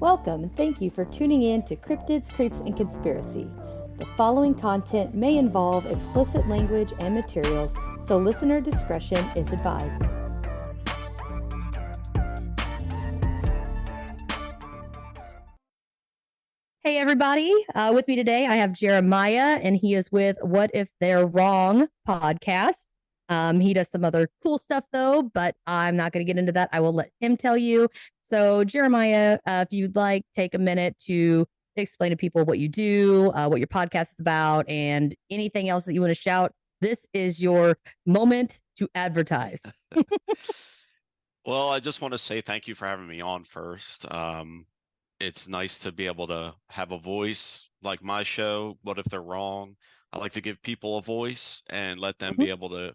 Welcome and thank you for tuning in to Cryptids, Creeps, and Conspiracy. The following content may involve explicit language and materials, so listener discretion is advised. Hey everybody, with me today I have Jeremiah, and he is with What If They're Wrong Podcast. He does some other cool stuff though, but I'm not going to get into that. I will let him tell you. So Jeremiah, if you'd like, take a minute to explain to people what you do, what your podcast is about, and anything else that you want to shout. This is your moment to advertise. Well, I just want to say thank you for having me on first. It's nice to be able to have a voice like my show, What If They're Wrong? I like to give people a voice and let them be able to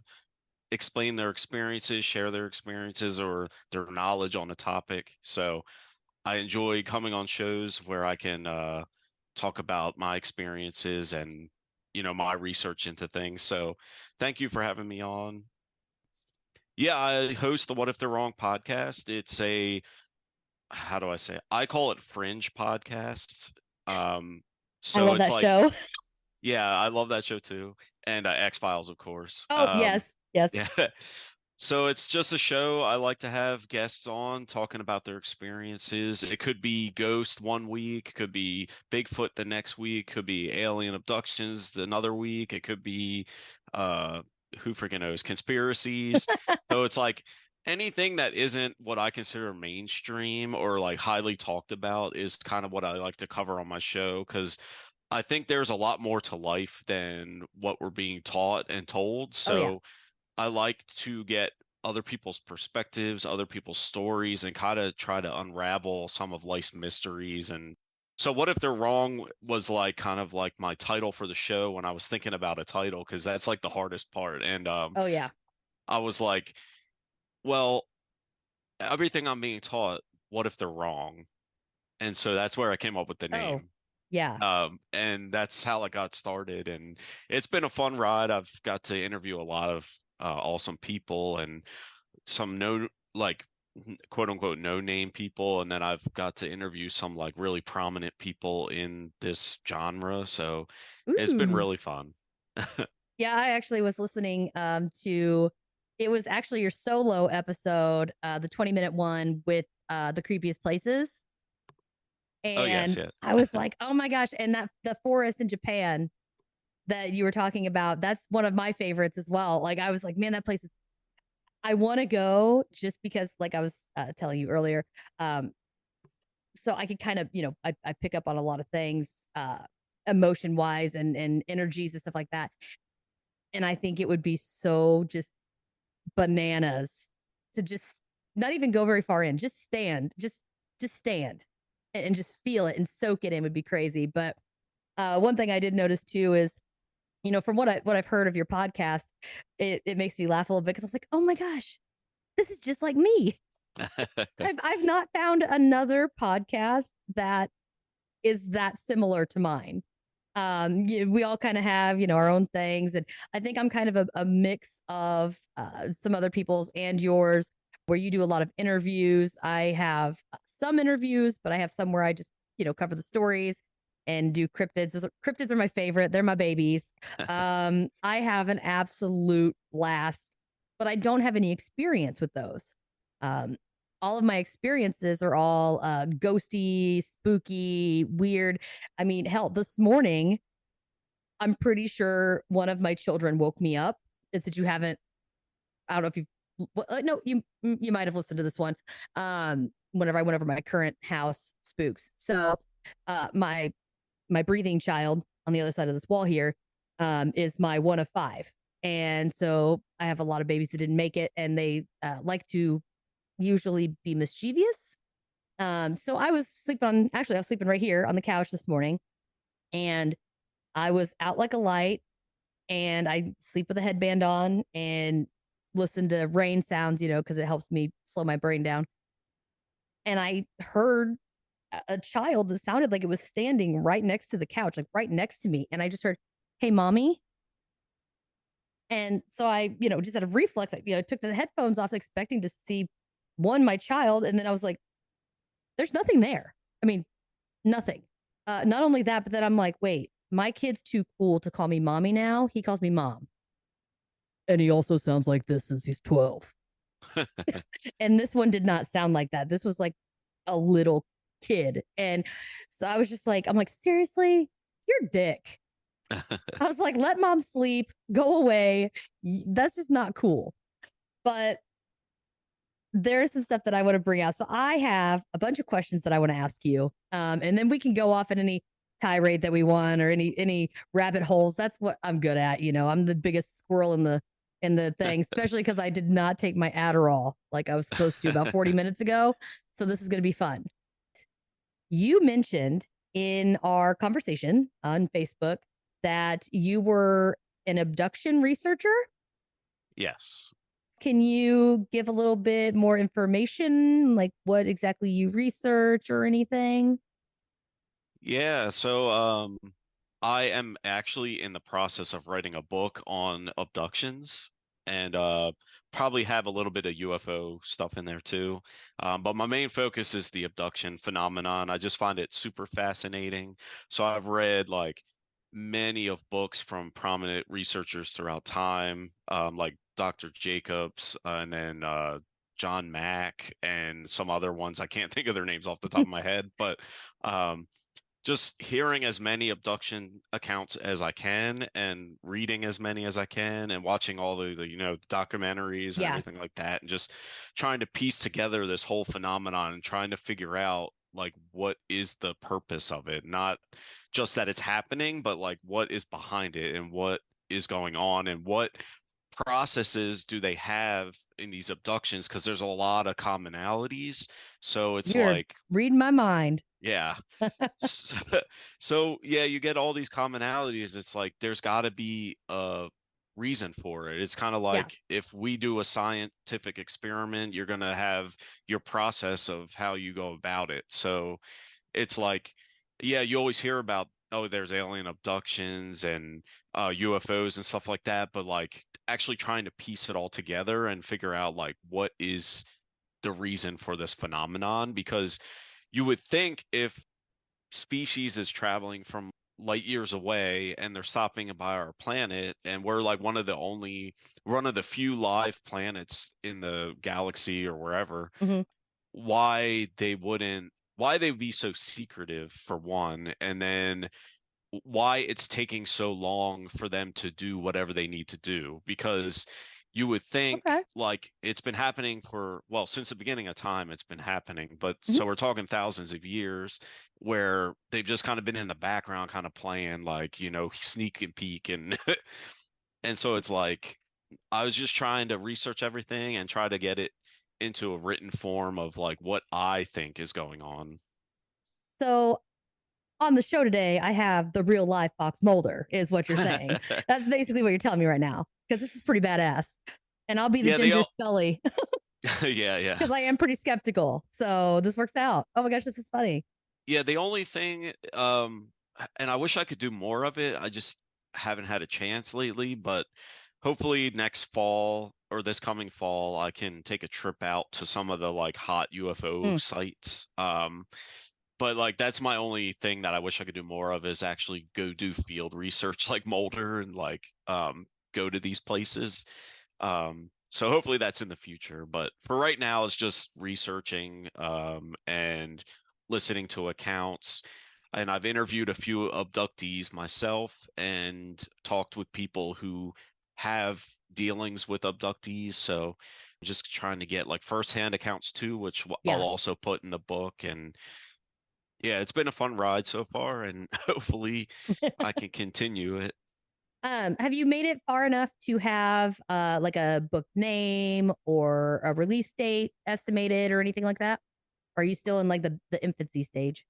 explain their experiences, share their experiences or their knowledge on a topic. So I enjoy coming on shows where I can talk about my experiences and, my research into things. So thank you for having me on. Yeah, I host the What If They're Wrong podcast. It's how do I say it? I call it fringe podcasts. I love it's that show. Yeah, I love that show too. And X-Files, of course. Oh, yes. Yeah. So it's just a show. I like to have guests on talking about their experiences. It could be ghost one week, could be Bigfoot the next week, could be alien abductions another week. It could be who freaking knows, conspiracies. So it's like anything that isn't what I consider mainstream or like highly talked about is kind of what I like to cover on my show, because I think there's a lot more to life than what we're being taught and told. So yeah. I like to get other people's perspectives, other people's stories, and kind of try to unravel some of life's mysteries. And so What If They're Wrong was like kind of like my title for the show when I was thinking about a title, because that's like the hardest part. And Oh, yeah. I was like, well, everything I'm being taught, what if they're wrong? And so that's where I came up with the name. Yeah. And that's how it got started. And it's been a fun ride. I've got to interview a lot of awesome people and some quote unquote no name people. And then I've got to interview some like really prominent people in this genre. So it's been Ooh. really fun. Yeah, I actually was listening to it was actually your solo episode, the 20-minute one with the creepiest places. Oh, yes, And yeah. I was like, oh my gosh. And that the forest in Japan that you were talking about, that's one of my favorites as well. Like I was like, man, that place is I want to go just because like I was telling you earlier. Um, so I could kind of, I pick up on a lot of things, emotion wise and energies and stuff like that. And I think it would be so just bananas to just not even go very far in, just stand, just stand and just feel it and soak it in would be crazy. But one thing I did notice too is, from what I've heard of your podcast, it makes me laugh a little bit because I was like, oh my gosh, this is just like me. I've not found another podcast that is that similar to mine. We all kind of have, our own things. And I think I'm kind of a mix of some other people's and yours, where you do a lot of interviews. I have some interviews, but I have some where I just, cover the stories and do cryptids. Cryptids are my favorite. They're my babies. I have an absolute blast, but I don't have any experience with those. Um, all of my experiences are all ghosty, spooky, weird. I mean, hell, this morning, I'm pretty sure one of my children woke me up and said, "You haven't." I don't know if you've. No, you might have listened to this one. Whenever I went over my current house spooks, so my breathing child on the other side of this wall here is my one of five, and so I have a lot of babies that didn't make it, and they like to usually be mischievous. So I was sleeping right here on the couch this morning, and I was out like a light, and I sleep with a headband on and listen to rain sounds, because it helps me slow my brain down. And I heard a child that sounded like it was standing right next to the couch, like right next to me. And I just heard, "Hey, mommy." And so I, just out of reflex, I took the headphones off, expecting to see my child. And then I was like, there's nothing there. I mean, nothing. Not only that, but then I'm like, wait, my kid's too cool to call me mommy now. He calls me mom. And he also sounds like this since he's 12. And this one did not sound like that. This was like a little kid. And so I was just like, I'm like, seriously, you're dick. I was like, let mom sleep, go away. That's just not cool. But there's some stuff that I want to bring out. So I have a bunch of questions that I want to ask you. And then we can go off at any tirade that we want, or any rabbit holes. That's what I'm good at. I'm the biggest squirrel in the thing, especially because I did not take my Adderall like I was supposed to about 40 minutes ago. So this is going to be fun. You mentioned in our conversation on Facebook that you were an abduction researcher. Yes. Can you give a little bit more information, like what exactly you research or anything? Yeah, so I am actually in the process of writing a book on abductions, and probably have a little bit of UFO stuff in there too. But my main focus is the abduction phenomenon. I just find it super fascinating. So I've read like many of books from prominent researchers throughout time, like Dr. Jacobs, and then John Mack, and some other ones. I can't think of their names off the top of my head, but um, just hearing as many abduction accounts as I can, and reading as many as I can, and watching all the documentaries and Yeah. everything like that, and just trying to piece together this whole phenomenon and trying to figure out like what is the purpose of it, not just that it's happening, but like what is behind it and what is going on and what processes do they have in these abductions, because there's a lot of commonalities. So it's You're like, reading my mind. yeah. So yeah, you get all these commonalities. It's like there's got to be a reason for it. It's kind of Yeah. like if we do a scientific experiment, you're going to have your process of how you go about it. So it's like, yeah, you always hear about, oh, there's alien abductions and UFOs and stuff like that, but like actually trying to piece it all together and figure out like what is the reason for this phenomenon. Because you would think if species is traveling from light years away and they're stopping by our planet, and we're like one of the few live planets in the galaxy or wherever, Mm-hmm. why they'd be so secretive, for one, and then why it's taking so long for them to do whatever they need to do. Because you would think Okay. like it's been happening for, well, since the beginning of time it's been happening, but Mm-hmm. so we're talking thousands of years where they've just kind of been in the background, kind of playing like, sneak and peek, and and so it's like I was just trying to research everything and try to get it into a written form of like what I think is going on. So on the show today, I have the real life Fox Mulder, is what you're saying. That's basically what you're telling me right now, because this is pretty badass. And I'll be the Yeah, they Ginger all Scully yeah, yeah. because I am pretty skeptical. So this works out. Oh my gosh, this is funny. Yeah, the only thing, and I wish I could do more of it. I just haven't had a chance lately, but hopefully next fall or this coming fall, I can take a trip out to some of the like hot UFO Mm, sites. But like that's my only thing that I wish I could do more of, is actually go do field research like Mulder, and like go to these places. So hopefully that's in the future, but for right now it's just researching and listening to accounts. And I've interviewed a few abductees myself and talked with people who have dealings with abductees. So I'm just trying to get like firsthand accounts too, which I'll yeah. also put in the book. And yeah, it's been a fun ride so far, and hopefully I can continue it. Have you made it far enough to have like a book name or a release date estimated or anything like that? Or are you still in like the infancy stage?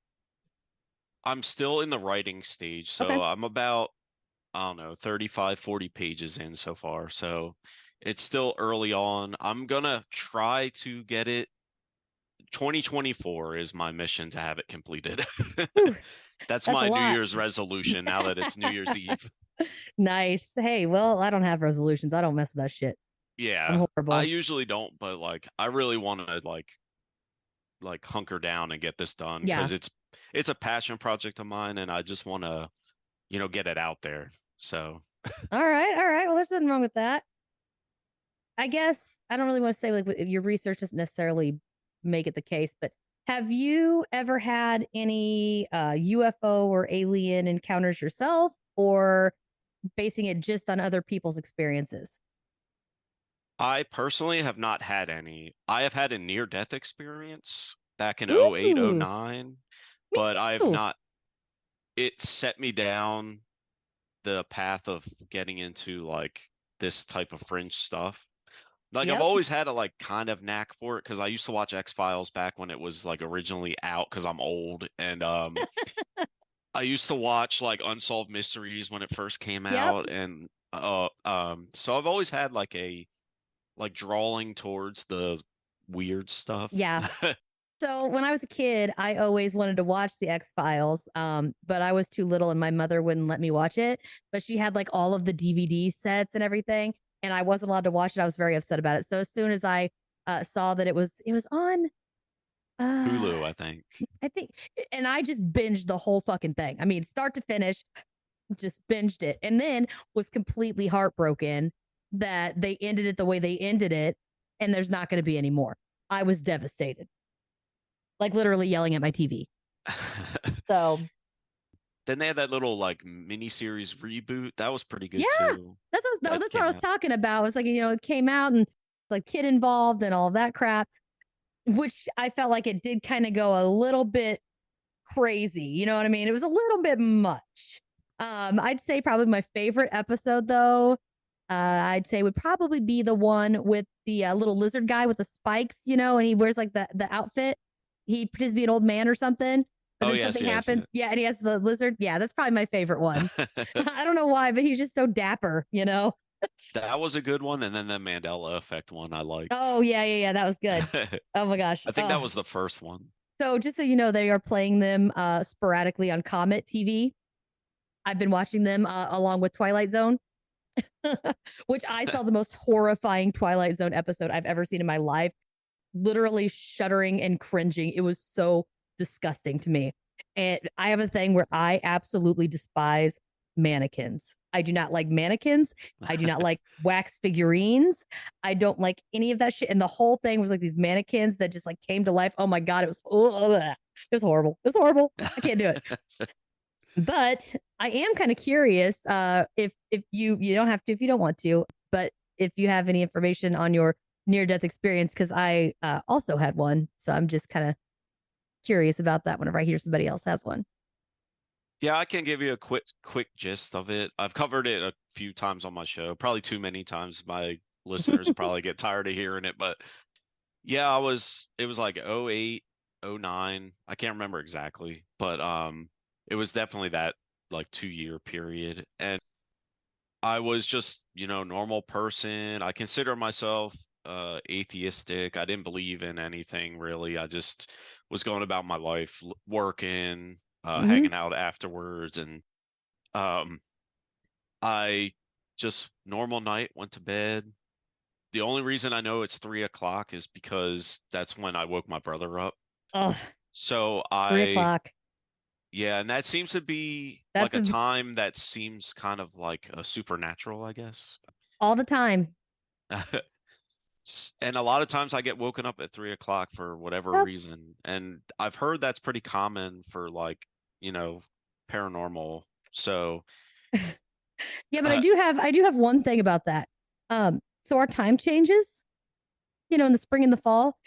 I'm still in the writing stage, Okay. so I'm about, I don't know, 35, 40 pages in so far. So it's still early on. I'm gonna try to get it 2024 is my mission to have it completed. Whew, That's that's a my New lot. Year's resolution now that it's New Year's Eve. Nice. Hey, well, I don't have resolutions. I don't mess with that shit. I'm Yeah, I horrible. usually don't, but like I really want to like hunker down and get this done Yeah. because it's a passion project of mine and I just want to, get it out there. So, All right. All right. Well, there's nothing wrong with that. I guess I don't really want to say like your research doesn't necessarily make it the case, but have you ever had any UFO or alien encounters yourself, or basing it just on other people's experiences? I personally have not had any. I have had a near-death experience back in '08, Ooh, '09, me but I've too. not it set me down the path of getting into like this type of fringe stuff. Like I've Yep. always had a like kind of knack for it because I used to watch X-Files back when it was like originally out because I'm old and I used to watch like Unsolved Mysteries when it first came Yep. out and so I've always had like a like drawing towards the weird stuff. Yeah. So when I was a kid, I always wanted to watch the X-Files, but I was too little and my mother wouldn't let me watch it. But she had like all of the DVD sets and everything, and I wasn't allowed to watch it. I was very upset about it. So as soon as I saw that it was on, uh, Hulu, I think. I think, and I just binged the whole fucking thing. I mean, start to finish, just binged it, and then was completely heartbroken that they ended it the way they ended it, and there's not going to be any more. I was devastated, like literally yelling at my TV. So Then they had that little like miniseries reboot. That was pretty yeah, good too. no, That that's what I came was out. talking about. It's like, it came out and it's like kid involved and all that crap, which I felt like it did kind of go a little bit crazy. You know what I mean? It was a little bit much. I'd say probably my favorite episode though, I'd say would probably be the one with the little lizard guy with the spikes, and he wears like the outfit. He pretends to be an old man or something, but Oh then yes, something yes, happens. yeah. Yeah, and he has the lizard. Yeah, that's probably my favorite one. I don't know why, but he's just so dapper. That was a good one, and then the Mandela Effect one I Oh liked. yeah, yeah, yeah. That was good. I Oh my gosh. think that was the first one. So just so you know, they are playing them sporadically on Comet TV. I've been watching them along with Twilight Zone, which I saw the most horrifying Twilight Zone episode I've ever seen in my life. Literally shuddering and cringing. It was so disgusting to me. And I have a thing where I absolutely despise mannequins. I do not like mannequins. I do not like wax figurines. I don't like any of that shit. And the whole thing was like these mannequins that just like came to life. Oh my god, it was horrible. It was horrible. I can't do it. But I am kind of curious if you don't have to if you don't want to, but if you have any information on your near death experience, because I also had one, so I'm just kind of curious about that whenever I hear somebody else has one. Yeah, I can give you a quick gist of it. I've covered it a few times on my show, probably too many times. My listeners probably get tired of hearing it, but yeah, it was like '08, '09. I can't remember exactly, but it was definitely that like 2 year period. And I was just, normal person. I consider myself atheistic. I didn't believe in anything really. I just was going about my life, working, Hmm. hanging out afterwards, and um, I just normal night went to bed. The only reason I know it's 3 o'clock is because that's when I woke my brother up. Oh, So 3 o'clock. yeah, and that seems to be like That's a time that seems kind of like a supernatural, I guess. all the time. And a lot of times I get woken up at 3 o'clock for whatever Yep. reason. And I've heard that's pretty common for like, you know, paranormal. So, Yeah, but I uh, do have I do have one thing about that. So our time changes, in the spring and the fall.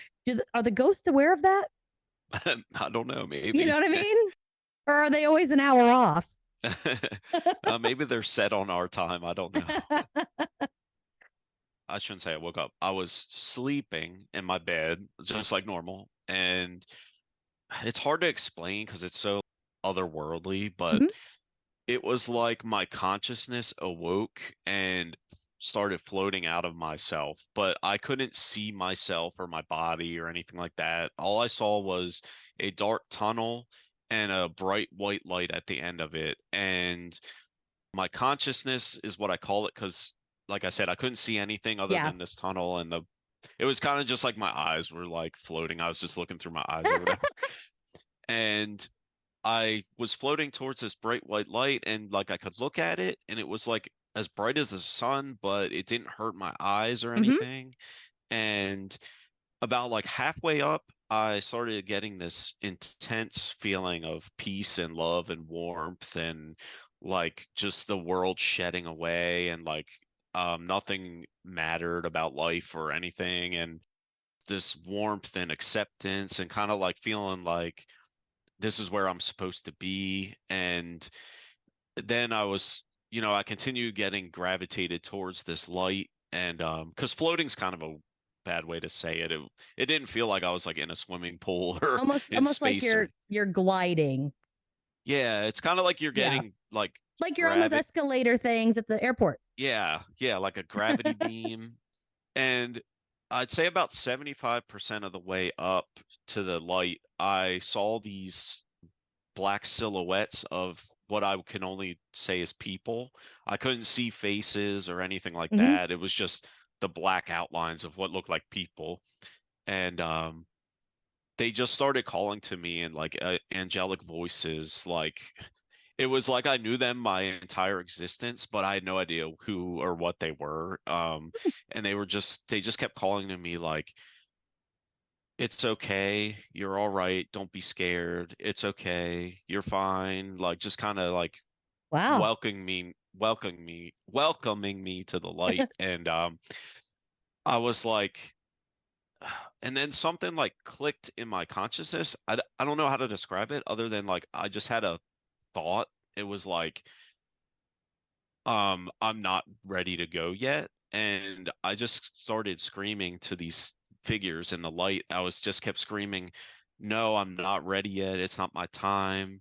Are the ghosts aware of that? I don't know, You know maybe. what I mean? Or are they always an hour off? Maybe they're set on our time. I don't know. I shouldn't say I woke up. I was sleeping in my bed, just like normal. And it's hard to explain because it's so otherworldly, but Mhm. it was like my consciousness awoke and started floating out of myself, but I couldn't see myself or my body or anything like that. All I saw was a dark tunnel and a bright white light at the end of it. And my consciousness is what I call it because, like I said, I couldn't see anything other Yeah. than this tunnel, and it was kind of just like my eyes were like floating. I was just looking through my eyes or whatever. And I was floating towards this bright white light, and like I could look at it, and it was like as bright as the sun, but it didn't hurt my eyes or Hmm. anything. And about like halfway up, I started getting this intense feeling of peace and love and warmth and like just the world shedding away and like nothing mattered about life or anything, and this warmth and acceptance and kind of like feeling like this is where I'm supposed to be. And then I continued getting gravitated towards this light, and because floating's kind of a bad way to say it. It didn't feel like I was like in a swimming pool or in Almost like space or you're gliding. yeah, it's kind of like you're Yeah. getting like Like you're on those gravity. escalator things at the airport. Yeah, like a gravity beam. And I'd say about 75% of the way up to the light, I saw these black silhouettes of what I can only say is people. I couldn't see faces or anything like Hmm. that. It was just the black outlines of what looked like people. And they just started calling to me in like angelic voices. Like it was like I knew them my entire existence, but I had no idea who or what they were. And they just kept calling to me like, it's okay. You're all right. Don't be scared. It's okay. You're fine. Like just kind of like Wow. welcoming me to the light. And I was like, and then something like clicked in my consciousness. I don't know how to describe it other than like I just had a thought. It was like, I'm not ready to go yet. And I just started screaming to these figures in the light. I was just kept screaming, no, I'm not ready yet. It's not my time.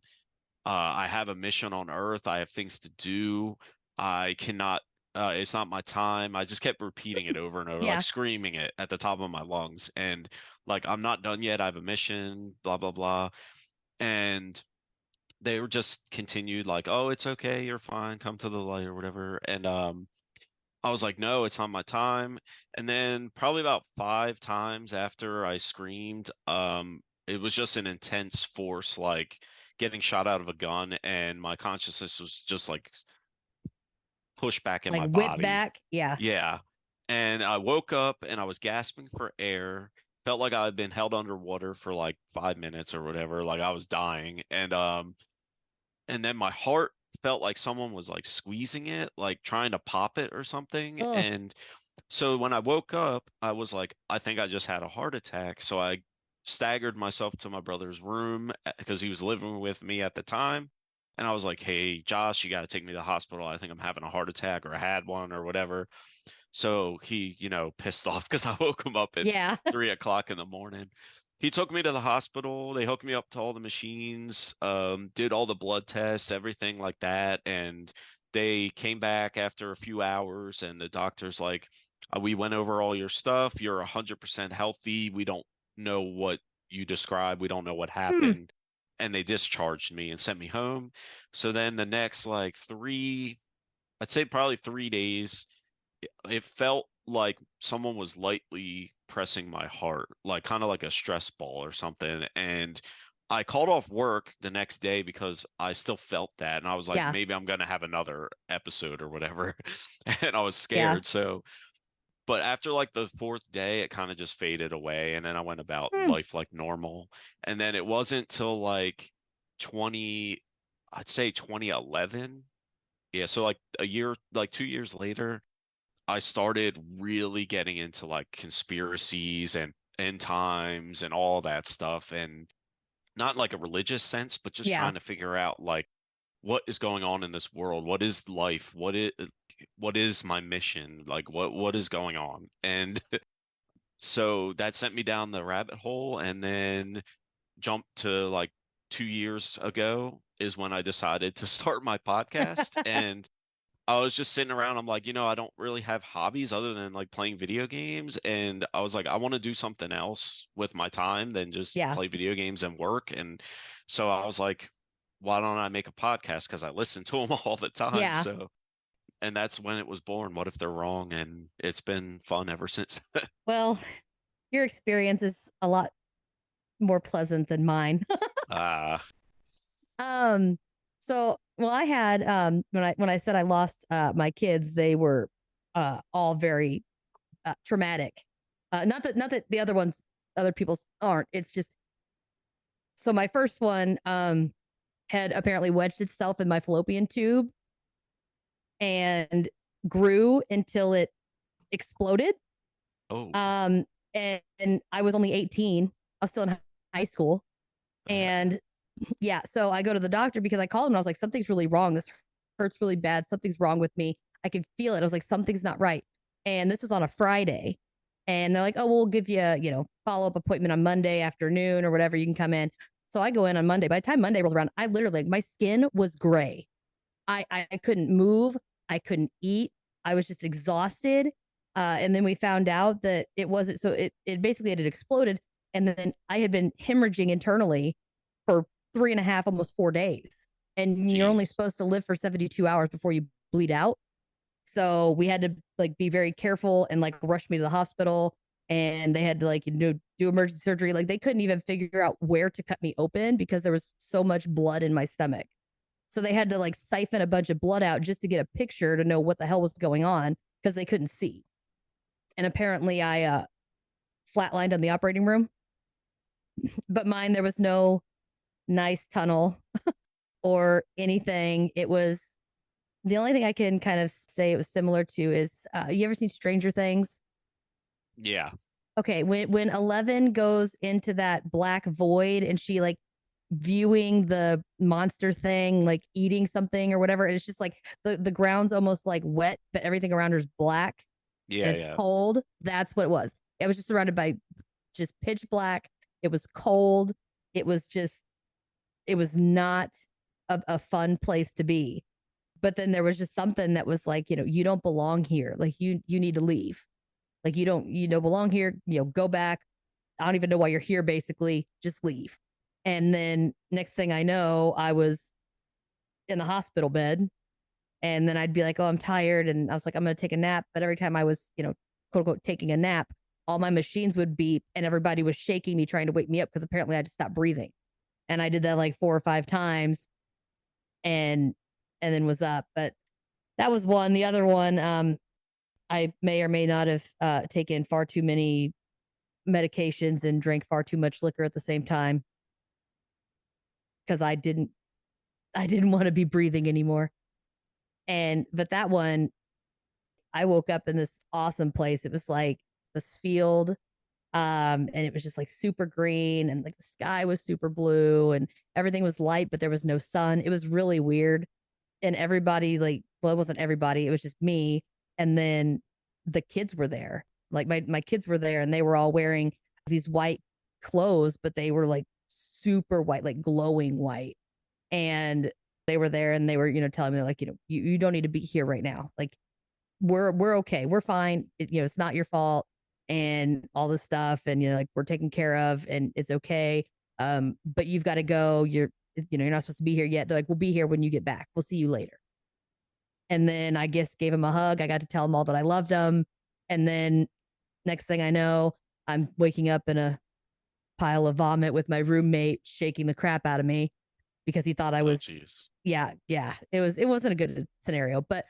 I have a mission on Earth. I have things to do. I cannot, it's not my time. I just kept repeating it over and over, like Yeah. screaming it at the top of my lungs. And like, I'm not done yet. I have a mission, blah, blah, blah. And they were just continued like, oh, it's okay. You're fine. Come to the light or whatever. And I was like, no, it's not my time. And then probably about 5 times after I screamed, it was just an intense force, like getting shot out of a gun, and my consciousness was just like pushed back in Like my whip body. back. Yeah. Yeah. And I woke up and I was gasping for air. Felt like I had been held underwater for like 5 minutes or whatever, like I was dying. And then my heart felt like someone was like squeezing it, like trying to pop it or something. Oh, And so when I woke up, I was like, I think I just had a heart attack. So I staggered myself to my brother's room because he was living with me at the time. And I was like, hey, Josh, you got to take me to the hospital. I think I'm having a heart attack or I had one or whatever. So he, pissed off because I woke him up at yeah. 3 o'clock in the morning. He took me to the hospital. They hooked me up to all the machines, did all the blood tests, everything like that. And they came back after a few hours, and the doctor's like, we went over all your stuff. You're 100% healthy. We don't know what you described. We don't know what Hmm. happened. And they discharged me and sent me home. So then the next like I'd say probably 3 days, it felt like someone was lightly pressing my heart, like kind of like a stress ball or something. And I called off work the next day because I still felt that. And I was like, Yeah. maybe I'm going to have another episode or whatever. And I was Yeah. scared. So, but after like the fourth day, it kind of just faded away. And then I went about Hmm. life like normal. And then it wasn't till like 20, I'd say 2011. Yeah. So like a year, like 2 years later, I started really getting into like conspiracies and end times and all that stuff, and not like a religious sense, but just Yeah. trying to figure out like what is going on in this world, what is life, what is my mission, like what is going on. And so that sent me down the rabbit hole, and then jumped to like 2 years ago is when I decided to start my podcast. And I was just sitting around. I'm like, I don't really have hobbies other than like playing video games. And I was like, I want to do something else with my time than just Yeah. play video games and work. And so I was like, why don't I make a podcast? Because I listen to them all the time. Yeah. So, and that's when it was born. What if they're wrong? And it's been fun ever since. Well, your experience is a lot more pleasant than mine. Ah, um, so well, I had when I said I lost my kids, they were all very traumatic. Not that the other people's aren't. It's just so my first one had apparently wedged itself in my fallopian tube and grew until it exploded. oh, Um, and I was only 18. I was still in high school. And yeah, so I go to the doctor because I called him and I was like, something's really wrong. This hurts really bad. Something's wrong with me. I can feel it. I was like, something's not right. And this was on a Friday. And they're like, oh, we'll give you, follow up appointment on Monday afternoon or whatever. You can come in. So I go in on Monday. By the time Monday rolls around, I literally, my skin was gray. I couldn't move. I couldn't eat. I was just exhausted. And then we found out that it wasn't, so it basically had exploded. And then I had been hemorrhaging internally for 3.5, almost 4 days. And you're only jeez. supposed to live for 72 hours before you bleed out. So we had to like be very careful and like rush me to the hospital. And they had to like, do emergency surgery. Like they couldn't even figure out where to cut me open because there was so much blood in my stomach. So they had to like siphon a bunch of blood out just to get a picture to know what the hell was going on because they couldn't see. And apparently I flatlined on the operating room, but mine, there was no nice tunnel or anything. It was the only thing I can kind of say it was similar to is you ever seen Stranger Things? Yeah. Okay, when 11 goes into that black void and she like viewing the monster thing, like eating something or whatever, and it's just like the ground's almost like wet, but everything around her is black Yeah. and it's Yeah. cold. That's what it was. I was just surrounded by just pitch black. It was cold. It was not a fun place to be. But then there was just something that was like, you don't belong here. Like you need to leave. Like you don't belong here. Go back. I don't even know why you're here, basically. Just leave. And then next thing I know, I was in the hospital bed. And then I'd be like, oh, I'm tired. And I was like, I'm going to take a nap. But every time I was, quote unquote, taking a nap, all my machines would beep and everybody was shaking me, trying to wake me up because apparently I just stopped breathing. And I did that like 4 or 5 times and then was up. But that was one. The other one, I may or may not have taken far too many medications and drank far too much liquor at the same time because I didn't want to be breathing anymore. But that one, I woke up in this awesome place. It was like this field, and it was just like super green, and like the sky was super blue, and everything was light, but there was no sun. It was really weird, and everybody like, well, it wasn't everybody. It was just me, and then the kids were there. Like my kids were there, and they were all wearing these white clothes, but they were like super white, like glowing white, and they were there and they were, telling me like, you don't need to be here right now. Like we're okay. We're fine. It's not your fault and all this stuff. And, like we're taken care of and it's okay. But you've got to go. You're not supposed to be here yet. They're like, we'll be here when you get back. We'll see you later. And then I guess gave him a hug. I got to tell him all that I loved him. And then next thing I know, I'm waking up in a pile of vomit with my roommate shaking the crap out of me because he thought I Oh, was, jeez. yeah. It wasn't a good scenario, but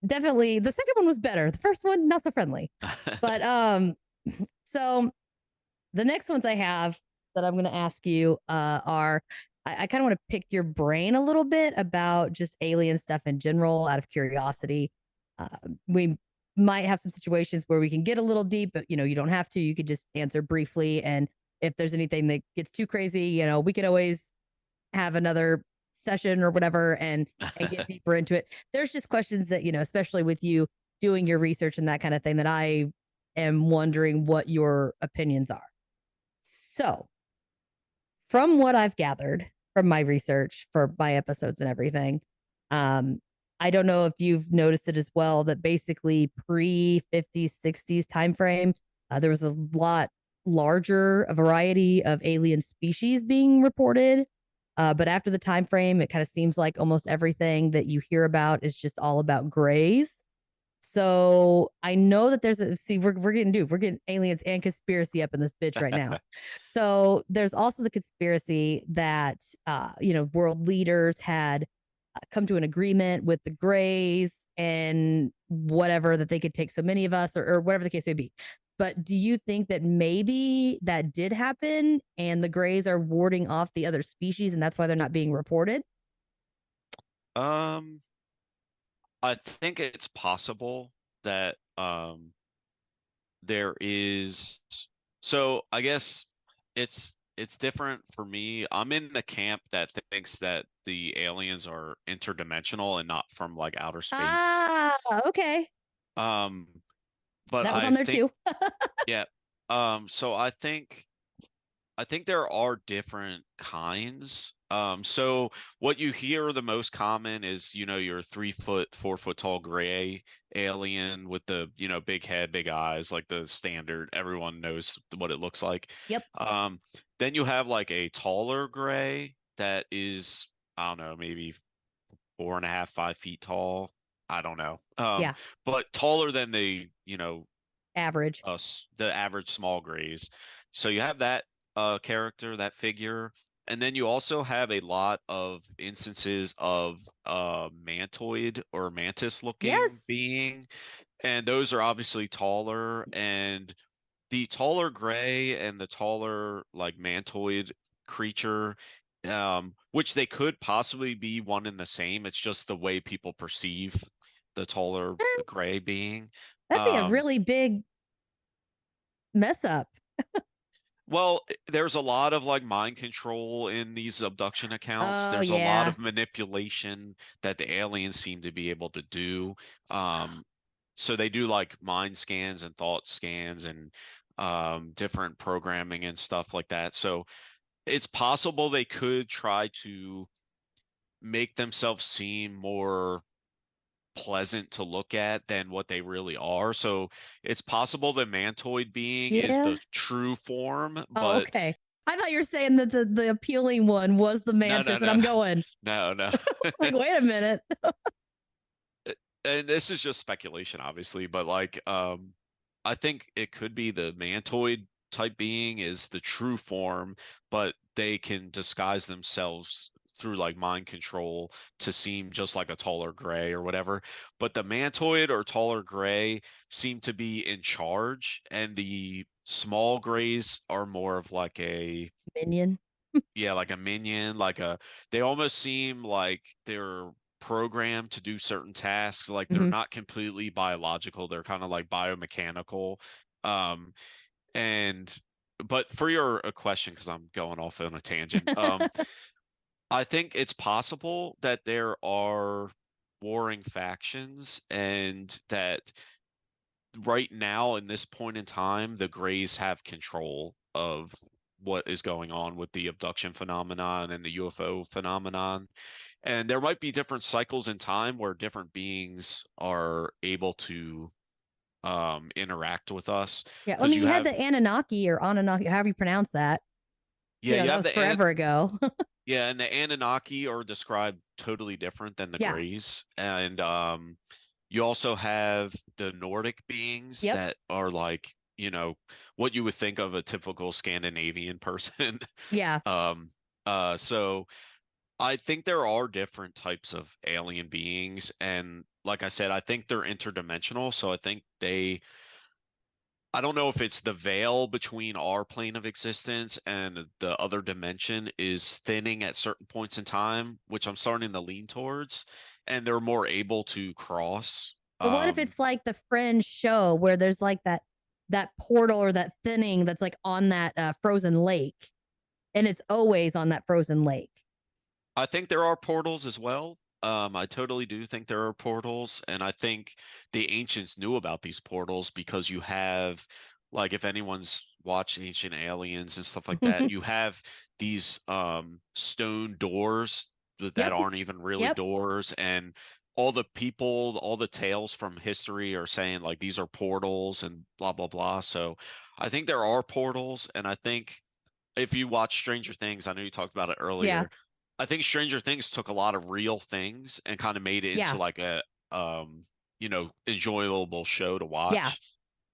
definitely the second one was better. The first one, not so friendly. But so the next ones I have that I'm going to ask you are I kind of want to pick your brain a little bit about just alien stuff in general out of curiosity. Uh, we might have some situations where we can get a little deep, but you don't have to. You could just answer briefly. And if there's anything that gets too crazy, we can always have another session or whatever and get deeper into it. There's just questions that, especially with you doing your research and that kind of thing, that I am wondering what your opinions are. So, from what I've gathered from my research for my episodes and everything, um, I don't know if you've noticed it as well, that basically pre 50s, 60s time frame, there was a lot larger a variety of alien species being reported. But after the time frame, it kind of seems like almost everything that you hear about is just all about grays. So I know that there's a see we're getting aliens and conspiracy up in this bitch right now. So there's also the conspiracy that world leaders had come to an agreement with the Greys and whatever, that they could take so many of us, or whatever the case may be. But do you think that maybe that did happen and the Greys are warding off the other species and that's why they're not being reported? Um, I think it's possible that there is. So I guess it's different for me. I'm in the camp that thinks that the aliens are interdimensional and not from like outer space. Ah, okay. Um, but That was I on there think, too. yeah. So I think there are different kinds. So what you hear the most common is, your 3 foot, 4 foot tall gray alien with the, big head, big eyes, like the standard. Everyone knows what it looks like. Yep. Um, then you have like a taller gray that is, I don't know, maybe 4.5, 5 feet tall. I don't know. Yeah. But taller than the, Average. us, the average small grays. So you have that character, that figure, and then you also have a lot of instances of mantoid or mantis looking Yes. being, and those are obviously taller, and the taller gray and the taller like mantoid creature, which they could possibly be one and the same. It's just the way people perceive the taller Yes. gray being. That'd be a Um, really big mess up. Well, there's a lot of like mind control in these abduction accounts. Oh There's a lot yeah. of manipulation that the aliens seem to be able to do. Um, so they do like mind scans and thought scans and different programming and stuff like that. So it's possible they could try to make themselves seem more pleasant to look at than what they really are. So it's possible the mantoid being is Yeah. the true form, Oh, but okay. I thought you were saying that the appealing one was the no, no, mantis, and no, I'm going no, no. like, wait a minute. And this is just speculation, obviously, but like, I think it could be the mantoid type being is the true form, but they can disguise themselves through like mind control to seem just like a taller gray or whatever. But the mantoid or taller gray seem to be in charge, and the small grays are more of like a, Minion. yeah, like a minion, they almost seem like they're programmed to do certain tasks. Like they're Hmm. not completely biological. They're kind of like biomechanical. Um, and but for your question, because I'm going off on a tangent, I think it's possible that there are warring factions and that right now in this point in time, the Greys have control of what is going on with the abduction phenomenon and the UFO phenomenon. And there might be different cycles in time where different beings are able to interact with us. Yeah. I Because mean, you you had have, the Anunnaki or Anunnaki, however you pronounce that. yeah, you That have was forever ago. yeah, and the Anunnaki are described totally different than the Yeah. Greys. And you also have the Nordic beings Yep. that are like, what you would think of a typical Scandinavian person. Yeah. Um, so I think there are different types of alien beings, and like I said, I think they're interdimensional. So I don't know if it's the veil between our plane of existence and the other dimension is thinning at certain points in time, which I'm starting to lean towards, and they're more able to cross. But what if it's like the Fringe show where there's like that portal or that thinning that's like on that frozen lake, and it's always on that frozen lake? I think there are portals as well. I totally do think there are portals, and I think the ancients knew about these portals because you have, like, if anyone's watched Ancient Aliens and stuff like that, you have these stone doors that Yep. aren't even really Yep. doors, and all the people, all the tales from history are saying like these are portals and blah blah blah. So I think there are portals, and I think if you watch Stranger Things, I know you talked about it Yeah. earlier. I think Stranger Things took a lot of real things and kind of made it into Yeah. like a enjoyable show to Yeah.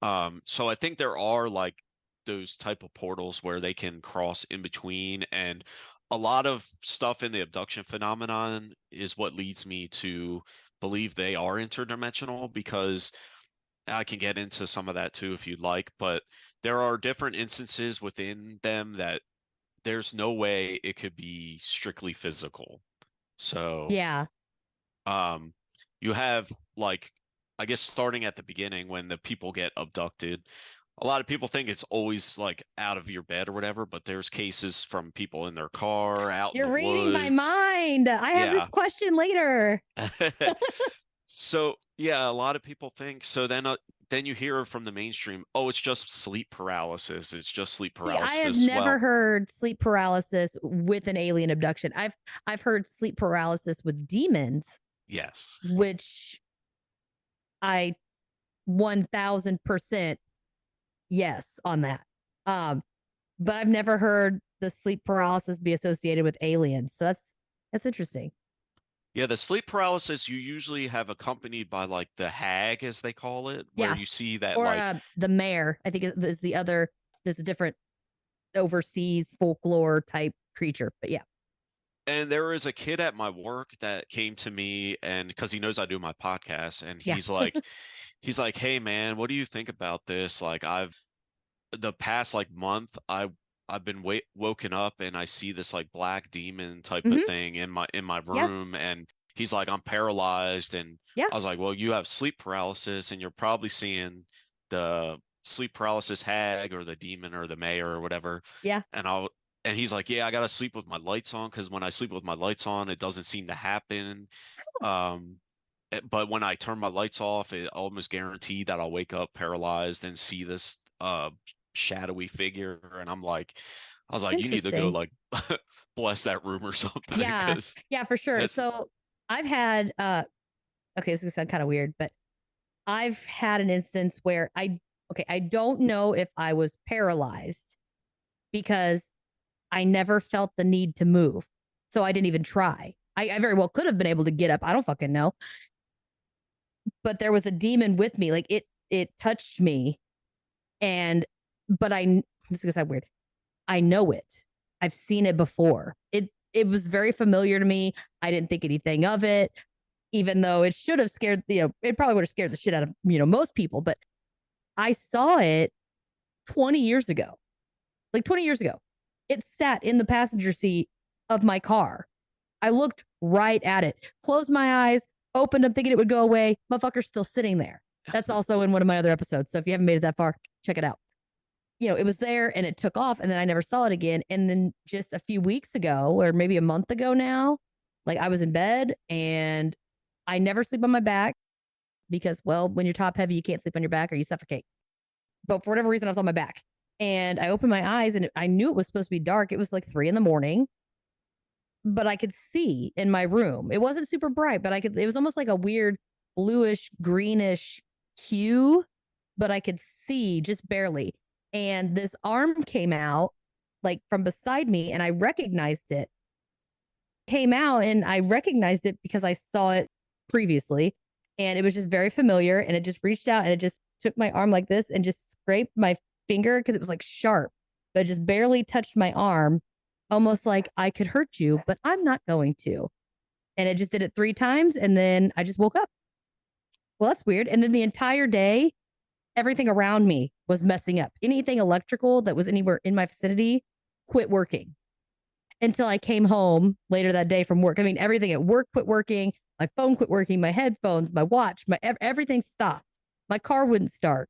watch. So I think there are like those type of portals where they can cross in between, and a lot of stuff in the abduction phenomenon is what leads me to believe they are interdimensional, because I can get into some of that too if you'd like, but there are different instances within them that there's no way it could be strictly physical. So, Yeah. um, you have like, I guess starting at the beginning when the people get abducted, a lot of people think it's always like out of your bed or whatever, but there's cases from people in their car, out in the You're reading my woods. mind. I have this Yeah. question later. So yeah, a lot of people think so. Then you hear from the mainstream, oh, it's just sleep paralysis. It's just sleep See, I have paralysis. never Well, heard sleep paralysis with an alien abduction. I've heard sleep paralysis with demons, yes. which I 1000% yes on that. Um, but I've never heard the sleep paralysis be associated with aliens. So that's interesting. Yeah, the sleep paralysis you usually have accompanied by like the hag, as they call it, where Yeah. you see that Or like, the mayor, I think is the other. There's a different overseas folklore type creature, but yeah, and there is a kid at my work that came to me, and because he knows I do my podcast, and yeah. he's like, hey man, what do you think about this? Like the past like month, I've been woken up and I see this like black demon type of Hmm. thing in my Yeah. room, and he's like, I'm paralyzed, and Yeah. I was like, well, you have sleep paralysis, and you're probably seeing the sleep paralysis hag or the demon or the mayor or whatever. Yeah. And he's like, yeah, I gotta sleep with my lights on, because when I sleep with my lights on, it doesn't seem to happen. Um, but when I turn my lights off, it almost guaranteed that I'll wake up paralyzed and see this shadowy figure. And I was like, you need to go Interesting. like bless that room or something, Yeah. because Yeah, for sure. that's So I've had okay, this is gonna sound kind of weird, but I've had an instance where I don't know if I was paralyzed because I never felt the need to move. So I didn't even try. I very well could have been able to get up. I don't fucking know. But there was a demon with me. Like it touched me. And but this is gonna sound weird. I know it. I've seen it before. It was very familiar to me. I didn't think anything of it, even though it should have scared, it probably would have scared the shit out of, most people. But I saw it 20 years ago. Like 20 years ago. It sat in the passenger seat of my car. I looked right at it, closed my eyes, opened them thinking it would go away. Motherfucker's still sitting there. That's also in one of my other episodes. So if you haven't made it that far, check it out. It was there and it took off and then I never saw it again. And then just a few weeks ago, or maybe a month ago now, like I was in bed and I never sleep on my back because, well, when you're top heavy, you can't sleep on your back or you suffocate. But for whatever reason, I was on my back and I opened my eyes and I knew it was supposed to be dark. It was like 3 a.m, but I could see in my room. It wasn't super bright, but it was almost like a weird bluish, greenish hue, but I could see just barely. And this arm came out like from beside me and I recognized it. Came out and I recognized it because I saw it previously and it was just very familiar and it just reached out and it just took my arm like this and just scraped my finger because it was like sharp, but it just barely touched my arm, almost like I could hurt you, but I'm not going to. And it just did it 3 times and then I just woke up. Well, that's weird. And then the entire day, everything around me was messing up. Anything electrical that was anywhere in my vicinity quit working until I came home later that day from work. I mean, everything at work quit working. My phone quit working. My headphones, my watch, everything stopped. My car wouldn't start.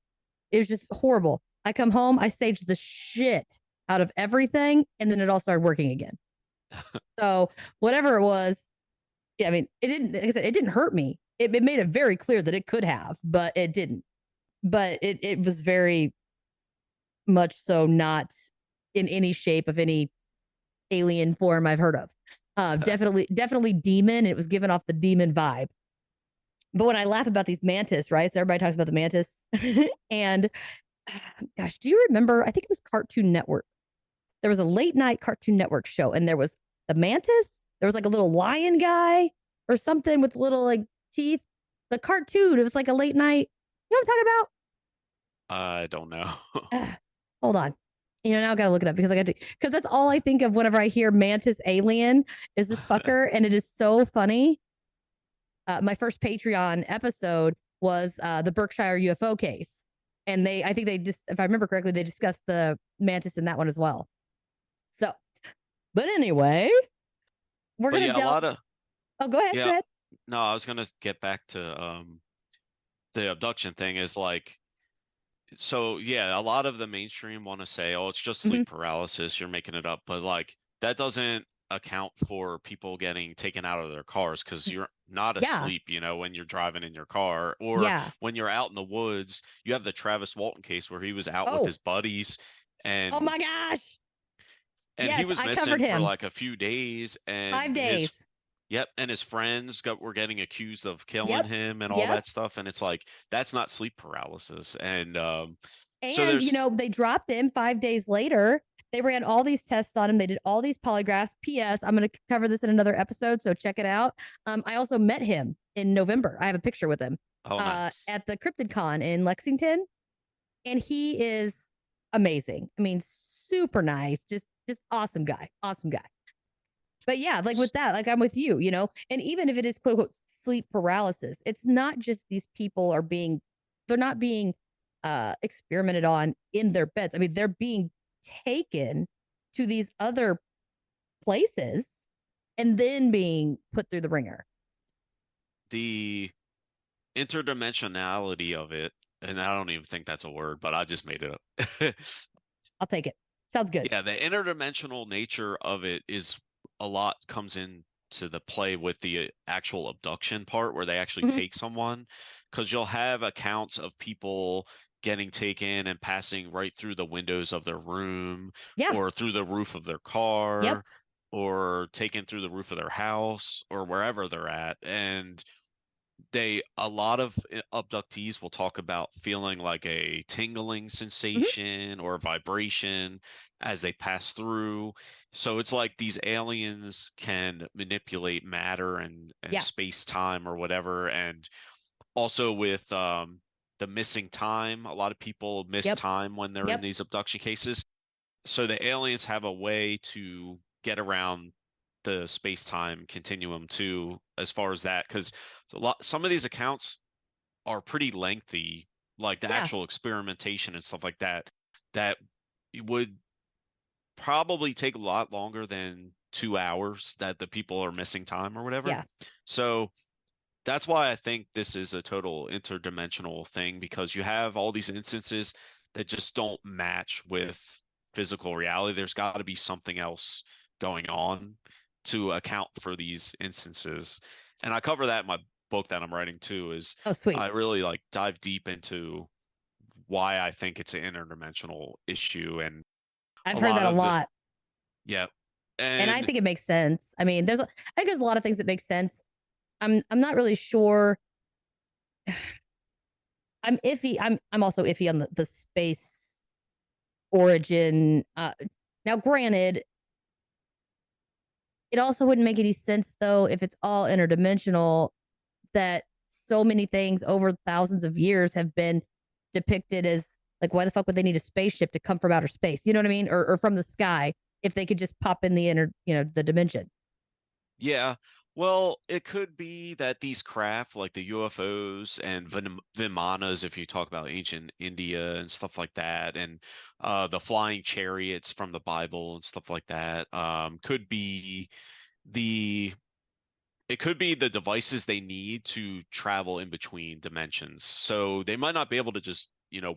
It was just horrible. I come home, I saged the shit out of everything, and then it all started working again. So whatever it was, yeah, I mean, it didn't. Like I said, it didn't hurt me. It made it very clear that it could have, but it didn't. But it was very much so not in any shape of any alien form I've heard of. Definitely demon. It was given off the demon vibe. But when I laugh about these mantis, right? So everybody talks about the mantis. And gosh, do you remember? I think it was Cartoon Network. There was a late night Cartoon Network show, and there was the mantis. There was like a little lion guy or something with little like teeth. The cartoon, it was like a late night. You know what I'm talking I don't know. about? Hold on. Now I gotta look it up because because that's all I think of whenever I hear mantis alien is this fucker, and it is so funny. My first Patreon episode was the Berkshire UFO case, and I think they just, if I remember correctly, they discussed the mantis in that one as well. So, but anyway, we're gonna yeah, a lot of Oh, go ahead. yeah. Go ahead. No, I was gonna get back to the abduction thing is like, so yeah, a lot of the mainstream want to say, oh, it's just sleep paralysis, you're making it up, but like that doesn't account for people getting taken out of their cars because you're not asleep, when you're driving in your car, or when you're out in the woods. You have the Travis Walton case where he was out with his buddies, and oh my gosh, and he was I missing covered for him. like a few days, and 5 days. and his friends were getting accused of killing him and all that stuff, and it's like that's not sleep paralysis. And so they dropped him 5 days later. They ran all these tests on him. They did all these polygraphs. P.S. I'm going to cover this in another episode, so check it out. I also met him in November. I have a picture with him nice. at the CryptidCon in Lexington, and he is amazing. I mean, super nice, just awesome guy. But yeah, like with that, like I'm with you, and even if it is quote unquote sleep paralysis, it's not just these people they're not being experimented on in their beds. I mean, they're being taken to these other places and then being put through the ringer. The interdimensionality of it, and I don't even think that's a word, but I just made it up. I'll take it. Sounds good. Yeah, the interdimensional nature of it is a lot comes into the play with the actual abduction part where they actually take someone, because you'll have accounts of people getting taken and passing right through the windows of their room or through the roof of their car or taken through the roof of their house or wherever they're at. And a lot of abductees will talk about feeling like a tingling sensation or vibration as they pass through. So it's like these aliens can manipulate matter and space time or whatever. And also with the missing time, a lot of people miss time when they're in these abduction cases. So the aliens have a way to get around the space-time continuum too, as far as that, because some of these accounts are pretty lengthy, like the actual experimentation and stuff like that would probably take a lot longer than 2 hours that the people are missing time or whatever. So that's why I think this is a total interdimensional thing, because you have all these instances that just don't match with physical reality. There's got to be something else going on to account for these instances. And I cover that in my book that I'm writing too, is I really like dive deep into why I think it's an interdimensional issue. And I've heard that a lot. And I think it makes sense. I mean, I think there's a lot of things that make sense. I'm not really sure. I'm iffy. I'm also iffy on the space origin. Now, granted, it also wouldn't make any sense though if it's all interdimensional, that so many things over thousands of years have been depicted as like, why the fuck would they need a spaceship to come from outer space? You know what I mean? Or from the sky if they could just pop in the dimension. Yeah. Well, it could be that these craft, like the UFOs and Vimanas, if you talk about ancient India and stuff like that, and the flying chariots from the Bible and stuff like that, could be it could be the devices they need to travel in between dimensions. So they might not be able to just,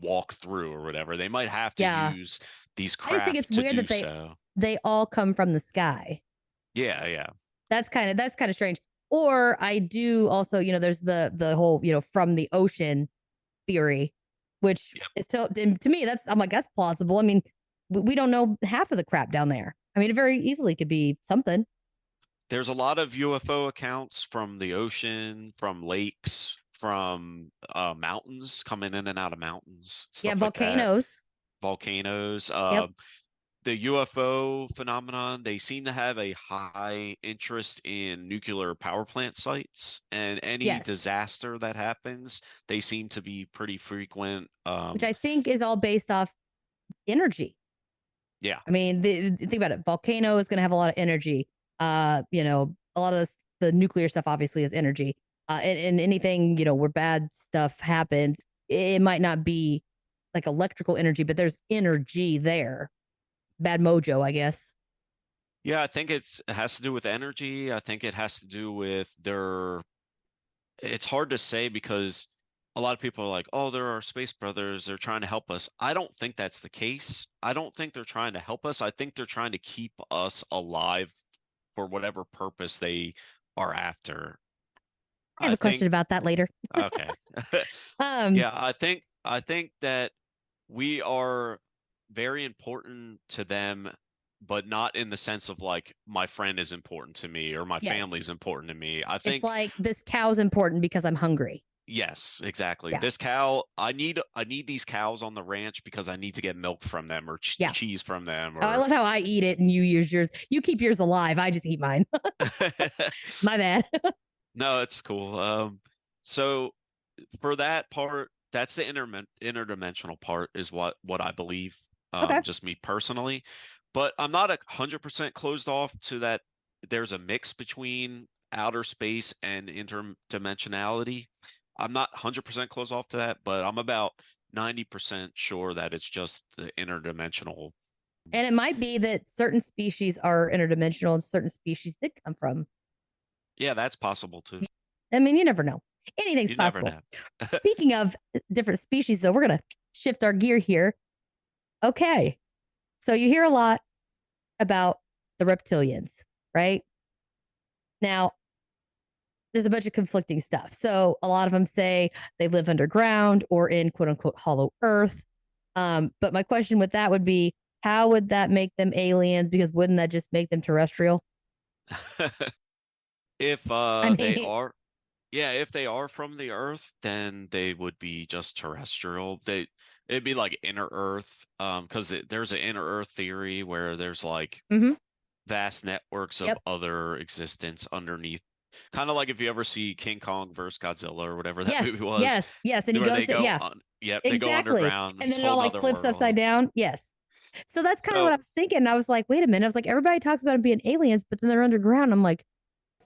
walk through or whatever. They might have to use these craft. I just think it's weird that they all come from the sky. Yeah. That's kind of strange. Or I do also, there's the whole, from the ocean theory, which is to me, I'm like, that's plausible. I mean, we don't know half of the crap down there. I mean, it very easily could be something. There's a lot of UFO accounts from the ocean, from lakes, from mountains, coming in and out of mountains, Yeah, stuff like that. volcanoes. Volcanoes. Yep. The UFO phenomenon, they seem to have a high interest in nuclear power plant sites, and any Yes. disaster that happens, they seem to be pretty frequent. Which I think is all based off energy. Yeah. I mean, think about it. Volcano is going to have a lot of energy. You know, a lot of the nuclear stuff obviously is energy. And anything, you know, where bad stuff happens, it might not be like electrical energy, but there's energy there. Bad mojo, I guess. Yeah, I think it has to do with energy. I think it has to do with their, it's hard to say because a lot of people are like, oh, there are space brothers, they're trying to help us. I don't think that's the case. I don't think they're trying to help us. I think they're trying to keep us alive for whatever purpose they are after. I have I a question think, about that later. okay. Um, Yeah, I think that we are very important to them, but not in the sense of like my friend is important to me or my yes. family's important to me. I It's think like this cow's important because I'm hungry. yes, exactly. Yeah. This cow, I need these cows on the ranch because I need to get milk from them or Yeah. cheese from them Oh, I or love how I eat it and you use yours. You keep yours alive. I just eat mine. My bad. No, it's cool. So for that part, that's the interdimensional part is what I believe, Okay. just me personally. But I'm not 100% closed off to that. There's a mix between outer space and interdimensionality. I'm not 100% closed off to that, but I'm about 90% sure that it's just the interdimensional. And it might be that certain species are interdimensional and certain species did come from. Yeah, that's possible too. I mean, you never know. Anything's You never possible. know. Speaking of different species, though, we're going to shift our gear here. Okay. So you hear a lot about the reptilians, right? Now, there's a bunch of conflicting stuff. So a lot of them say they live underground or in quote unquote hollow earth. But my question with that would be, how would that make them aliens? Because wouldn't that just make them terrestrial? If I they mean, are, yeah, if they are from the Earth, then they would be just terrestrial. It'd be like inner Earth, because there's an inner Earth theory where there's like mhm. vast networks of Yep. other existence underneath. Kind of like if you ever see King Kong versus Godzilla or whatever that Yes, movie was, yes, yes. And he where goes they to, go yeah, on, yep, they go exactly. underground. And It's then a it all whole like nother flips world. upside down. Yes. So that's kind of what So I was thinking. I was like, wait a minute. I was like, everybody talks about them being aliens, but then they're underground. I'm like,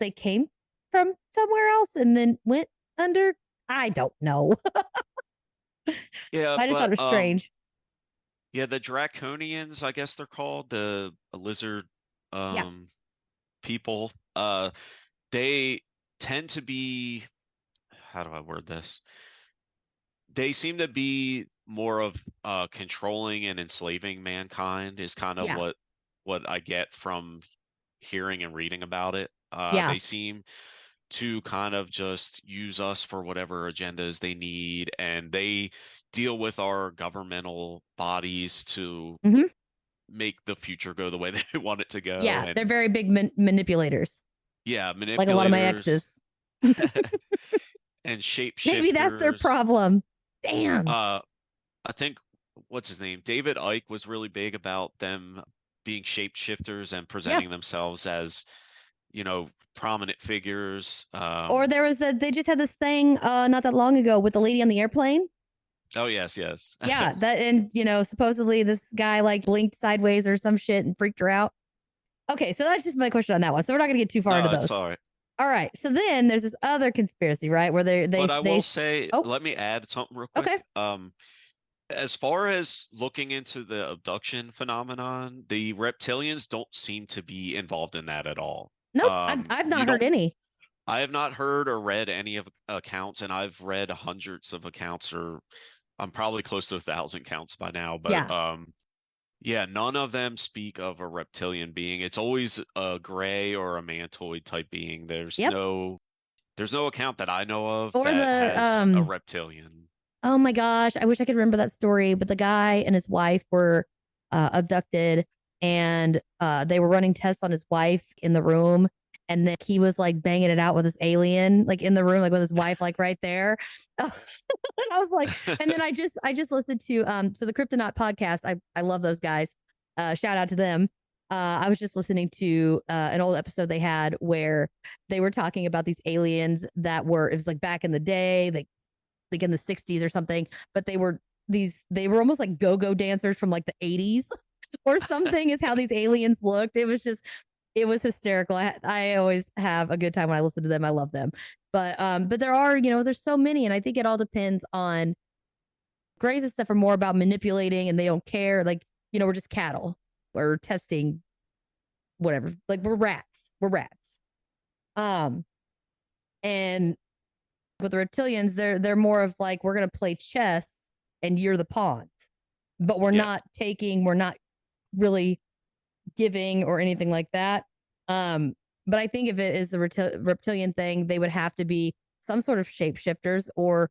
they came from somewhere else and then went under. I don't know. yeah, I just thought it but was strange. yeah, the Draconians, I guess they're called, the lizard Yeah. um people. They tend to be, how do I word this? They seem to be more of controlling and enslaving mankind is kind of Yeah. what I get from hearing and reading about it. Yeah. They seem to kind of just use us for whatever agendas they need, and they deal with our governmental bodies to Hmm. make the future go the way they want it to go. Yeah. They're And very big manipulators, yeah, like a lot of my manipulators exes. and Maybe that's their shapeshifters. problem. Damn. Uh, I think what's his name? David Icke was really big about them being shapeshifters and Yeah. presenting themselves as, prominent figures. Or there was they just had this thing not that long ago with the lady on the airplane. Oh yes, yes. Yeah, that and supposedly this guy like blinked sideways or some shit and freaked her out. Okay, so that's just my question on that one. So we're not gonna get too far into No, it's those. all right. All right. So then there's this other conspiracy, right? Where But I will say, oh, let me add something real quick. okay. As far as looking into the abduction phenomenon, the reptilians don't seem to be involved in that at all. Nope. I've You not heard don't any. I have not heard or read any of accounts, and I've read hundreds of accounts, or I'm probably close to 1,000 counts by now. But Yeah. yeah, none of them speak of a reptilian being. It's always a gray or a mantoid type being. Yep. There's no account that I know of Or that the has a reptilian. oh my gosh, I wish I could remember that story. But the guy and his wife were abducted, and they were running tests on his wife in the room, and then he was like banging it out with this alien, like in the room, like with his wife, like right there. And I was like, and then I just listened to so the Kryptonaut podcast. I love those guys. Shout out to them. I was just listening to an old episode they had where they were talking about these aliens that were, it was like back in the day, like in the 60s or something, but they were almost like go-go dancers from like the 80s or something is how these aliens looked. It was hysterical. I always have a good time when I listen to them. I love them. But there are, there's so many, and I think it all depends on Greys and stuff are more about manipulating and they don't care. Like, we're just cattle. We're testing whatever. Like we're rats. We're rats. Um and with the reptilians, they're more of like, we're gonna play chess and you're the pawns. But we're not really giving or anything like that. But I think if it is the reptilian thing, they would have to be some sort of shapeshifters or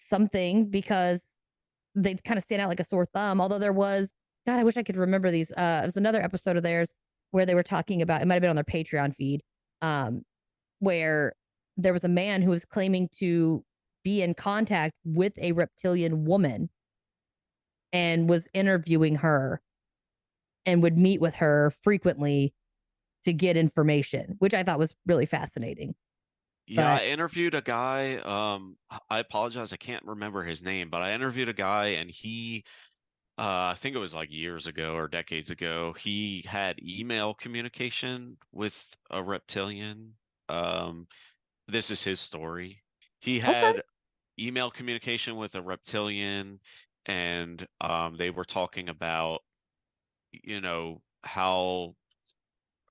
something, because they kind of stand out like a sore thumb. Although there was, God, I wish I could remember these. It was another episode of theirs where they were talking about, it might have been on their Patreon feed, where there was a man who was claiming to be in contact with a reptilian woman and was interviewing her and would meet with her frequently to get information, which I thought was really fascinating. Yeah, I But interviewed a guy. I apologize, I can't remember his name, but I interviewed a guy, and he, I think it was like years ago or decades ago, he had email communication with a reptilian. Um, this is his story. He okay, had email communication with a reptilian, and they were talking about,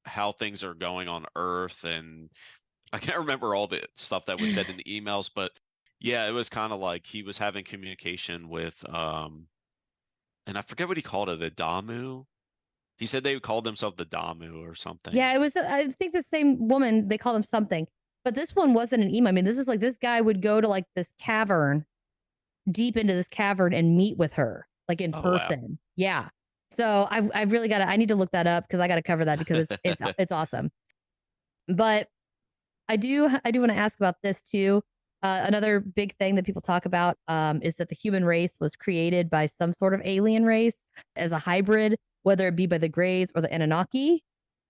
how things are going on Earth, and I can't remember all the stuff that was said in the emails, but yeah, it was kind of like he was having communication with and I forget what he called it, the Damu. He said they called themselves the Damu or something. yeah, it was. I think the same woman. They called him something, but this one wasn't an email. I mean, this was like this guy would go to like this cavern, deep into this cavern, and meet with her like in Oh wow. person. Yeah. So I really got to. I need to look that up because I got to cover that because it's awesome. But I do want to ask about this too. Another big thing that people talk about is that the human race was created by some sort of alien race as a hybrid, whether it be by the Greys or the Anunnaki.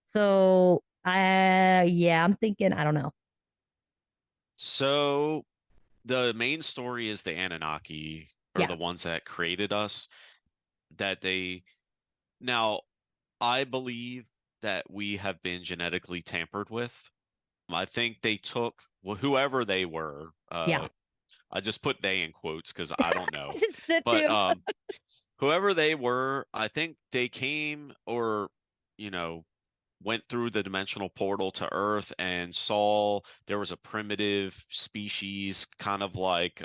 So, yeah, I'm thinking, I don't know. So the main story is the Anunnaki are Yeah. the ones that created us, that they now I believe that we have been genetically tampered with. I think they took, well, whoever they were. Yeah. I just put they in quotes because I don't I know. just did But too. whoever they were, I think they came, or, you know, went through the dimensional portal to Earth and saw there was a primitive species, kind of like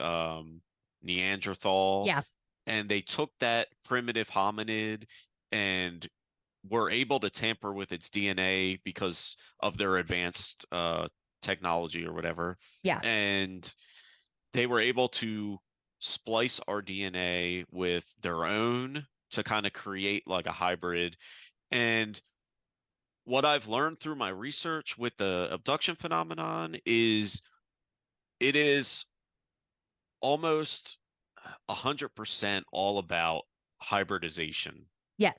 Neanderthal, Yeah. and they took that primitive hominid and were able to tamper with its DNA because of their advanced technology or whatever. Yeah. And they were able to splice our DNA with their own to kind of create like a hybrid. And what I've learned through my research with the abduction phenomenon is it is almost 100% all about hybridization. Yes.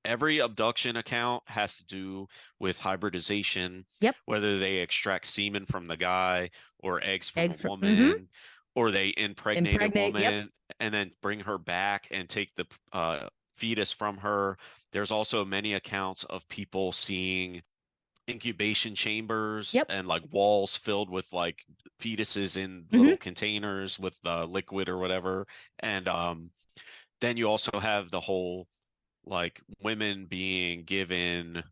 Every abduction account has to do with hybridization, Yep. whether they extract semen from the guy or eggs from a Eggs. Mm-hmm. woman, or they impregnate a Impregnate. Yep. woman and then bring her back and take the fetus from her. There's also many accounts of people seeing incubation chambers Yep. and like walls filled with like fetuses in Mm-hmm. little containers with liquid or whatever. And then you also have the whole like women being given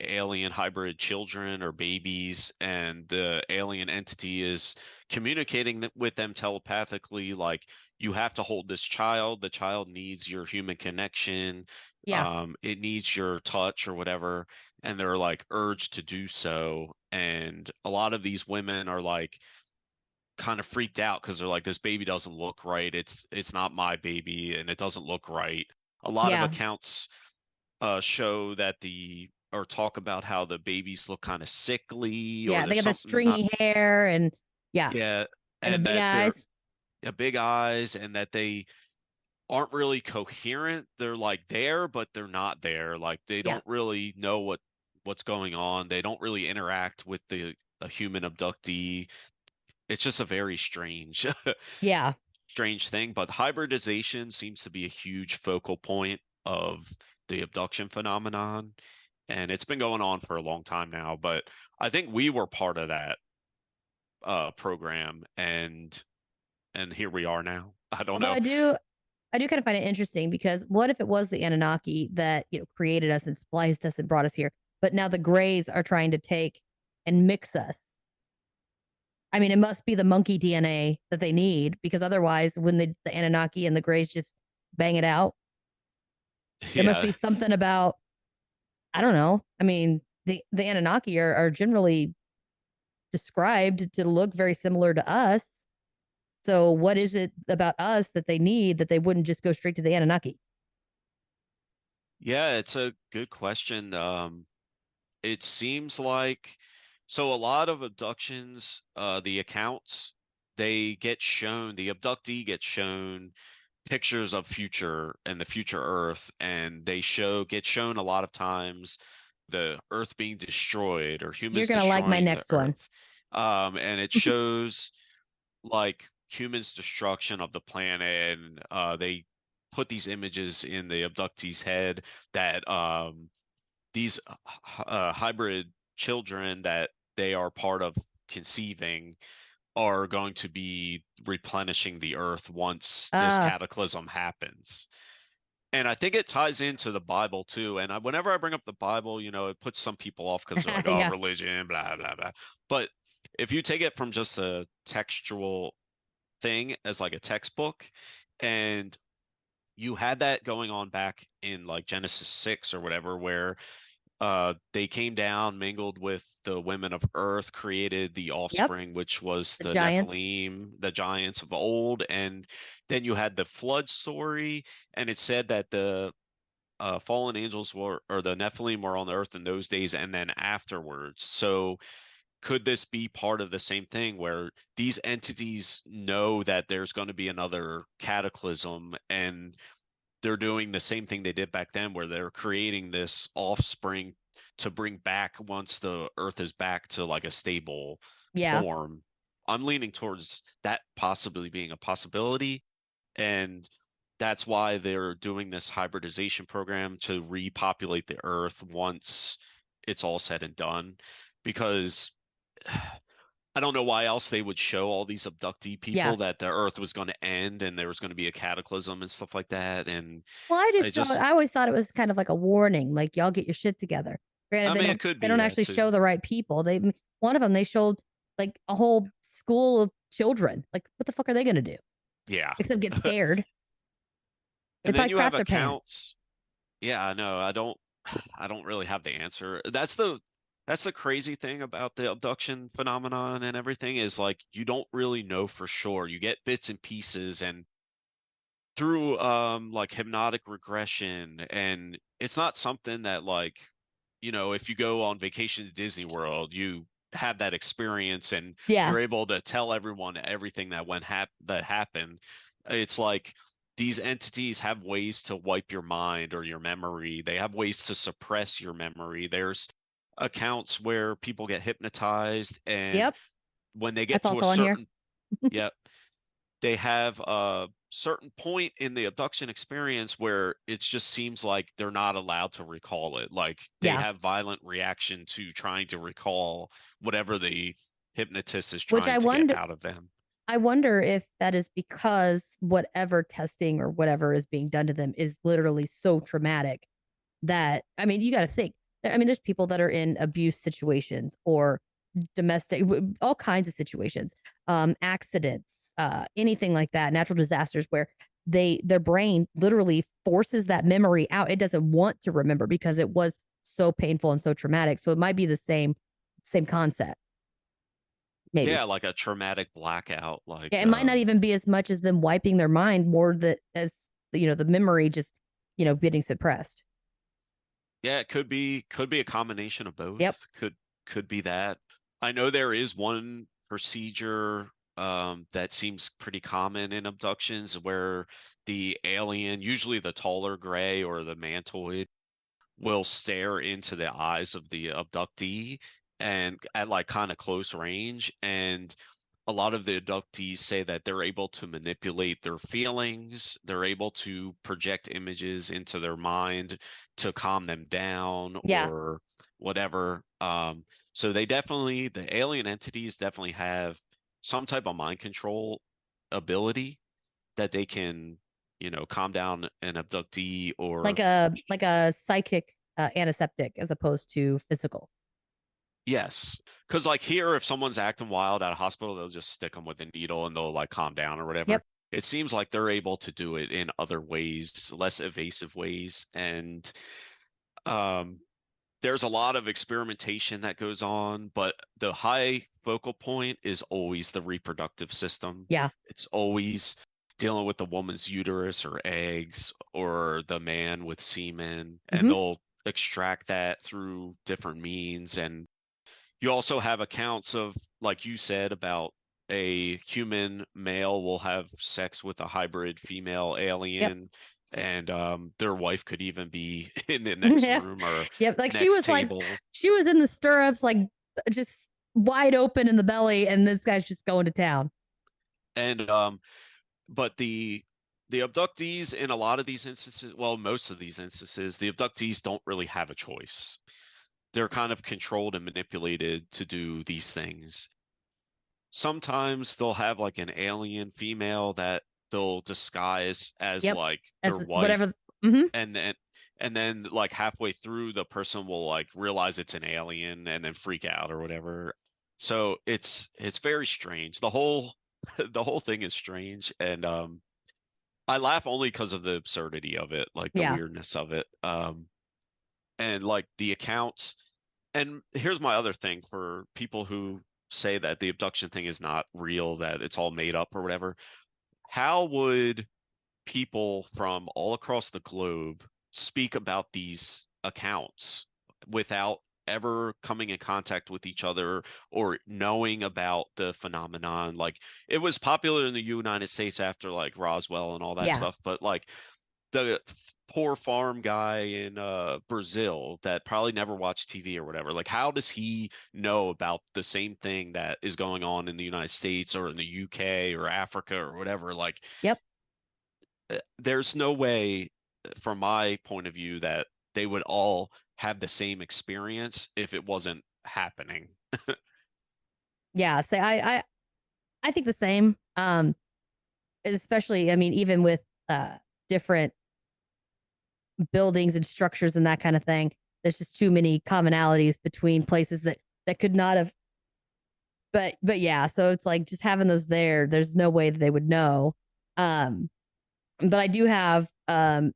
alien hybrid children or babies, and the alien entity is communicating with them telepathically, like, you have to hold this child, the child needs your human connection, Yeah. it needs your touch or whatever, and they're like urged to do so. And a lot of these women are like kind of freaked out because they're like, this baby doesn't look right, it's not my baby and it doesn't look right. A lot of Yeah. accounts show that the or talk about how the babies look kind of sickly or Yeah, they there's got the something not, stringy hair and yeah, yeah, and the and big that eyes. they're big eyes and that they aren't really coherent. They're like there, but they're not there. Like they Yeah, don't really know what's going on. They don't really interact with the a human abductee. It's just a very strange yeah. strange thing, but hybridization seems to be a huge focal point of the abduction phenomenon. And it's been going on for a long time now, but I think we were part of that program and here we are now. I don't Although know. I do kind of find it interesting because what if it was the Anunnaki that, created us and spliced us and brought us here, but now the Greys are trying to take and mix us. I mean, it must be the monkey DNA that they need because otherwise, when the Anunnaki and the Greys just bang it out, there must Yeah. be something about, I don't know. I mean, the Anunnaki are generally described to look very similar to us. So, what is it about us that they need that they wouldn't just go straight to the Anunnaki? Yeah, it's a good question. It seems like so a lot of abductions, the accounts, they get shown, the abductee gets shown pictures of future and the future Earth, and they get shown a lot of times the Earth being destroyed or You're humans going to like my destroying the next one. Earth. And it shows like humans' destruction of the planet, and they put these images in the abductee's head that these hybrid children that they are part of conceiving are going to be replenishing the earth once this Uh, cataclysm happens. And I think it ties into the Bible too. And whenever I bring up the Bible, it puts some people off because they're like, oh, yeah. religion, blah, blah, blah. But if you take it from just a textual thing as like a textbook, and you had that going on back in like Genesis 6 or whatever, where they came down, mingled with the women of Earth, created the Yep. offspring, which was The the giants. Nephilim, the giants of old. And then you had the flood story, and it said that the fallen angels were, or the Nephilim were on the earth in those days and then afterwards. So could this be part of the same thing where these entities know that there's going to be another cataclysm and they're doing the same thing they did back then where they're creating this offspring to bring back once the earth is back to like a stable Yeah. form? I'm leaning towards that possibly being a possibility, and that's why they're doing this hybridization program to repopulate the earth once it's all said and done, because I don't know why else they would show all these abductee Yeah. people that the earth was going to end and there was going to be a cataclysm and stuff like that. And Well, I just, I always thought it was kind of like a warning, like y'all get your shit together. Granted, I mean, it could they be don't that actually too. show the right people. One of them they showed like a whole school of children. Like, what the fuck are they gonna do Yeah. except get scared? They And then probably you have crap their pants. accounts. Yeah, I know. I don't really have the answer. That's the crazy thing about the abduction phenomenon and everything is like you don't really know for sure. You get bits and pieces and through like hypnotic regression, and it's not something that like, if you go on vacation to Disney World, you have that experience and Yeah. you're able to tell everyone everything that happened. It's like these entities have ways to wipe your mind or your memory. They have ways to suppress your memory. There's accounts where people get hypnotized, and Yep. when they get That's to a also on here. certain, yeah, they have a certain point in the abduction experience where it just seems like they're not allowed to recall it. Like they Yeah. have violent reaction to trying to recall whatever the hypnotist is Which trying to get out of them. I wonder if that is because whatever testing or whatever is being done to them is literally so traumatic that I mean, you got to think. I mean, there's people that are in abuse situations or domestic, all kinds of situations, accidents, anything like that, natural disasters where their brain literally forces that memory out. It doesn't want to remember because it was so painful and so traumatic. So it might be the same concept, maybe. Yeah, like a traumatic blackout. Like Yeah, it might not even be as much as them wiping their mind, more that as the memory just getting suppressed. Yeah, it could be a combination of Yep. both. Could be that. I know there is one procedure that seems pretty common in abductions where the alien, usually the taller gray or the mantoid, will stare into the eyes of the abductee and at like kind of close range. And a lot of the abductees say that they're able to manipulate their feelings, they're able to project images into their mind to calm them down Yeah. or whatever. So the alien entities definitely have some type of mind control ability that they can, calm down an abductee or Like a psychic antiseptic as opposed to physical. yes, because like here, if someone's acting wild at a hospital, they'll just stick them with a needle and they'll like calm down or whatever. Yep. It seems like they're able to do it in other ways, less evasive ways, and um, there's a lot of experimentation that goes on, but the high focal point is always the reproductive system. Yeah. It's always dealing with the woman's uterus or eggs or the man with semen, and Hmm. they'll extract that through different means. And you also have accounts of, like you said, about a human male will have sex with a hybrid female Yep. alien, and their wife could even be in the next Yeah. room or Yep. Like she next was like, table. she was in the stirrups, like just wide open in the belly, and this guy's just going to town. And but the abductees in a lot of these instances, well, most of these instances, the abductees don't really have a choice. They're kind of controlled and manipulated to do these things. Sometimes they'll have like an alien female that they'll disguise as Yep. like As their wife, whatever. Hmm. and then like halfway through the person will like realize it's an alien and then freak out or whatever. So it's very strange. The whole the whole thing is strange, and I laugh only because of the absurdity of it, like the Yeah. weirdness of it. And like the accounts. And here's my other thing for people who say that the abduction thing is not real, that it's all made up or whatever. How would people from all across the globe speak about these accounts without ever coming in contact with each other or knowing about the phenomenon? Like it was popular in the United States after like Roswell and all that Yeah. stuff, but like the poor farm guy in Brazil that probably never watched TV or whatever. Like, how does he know about the same thing that is going on in the United States or in the UK or Africa or whatever? Like, Yep. there's no way, from my point of view, that they would all have the same experience if it wasn't happening. Yeah. Say I think the same. Especially, I mean, even with different buildings and structures and that kind of thing, there's just too many commonalities between places that could not have. But yeah, so it's like just having those there. There's no way that they would know. Um, but I do have on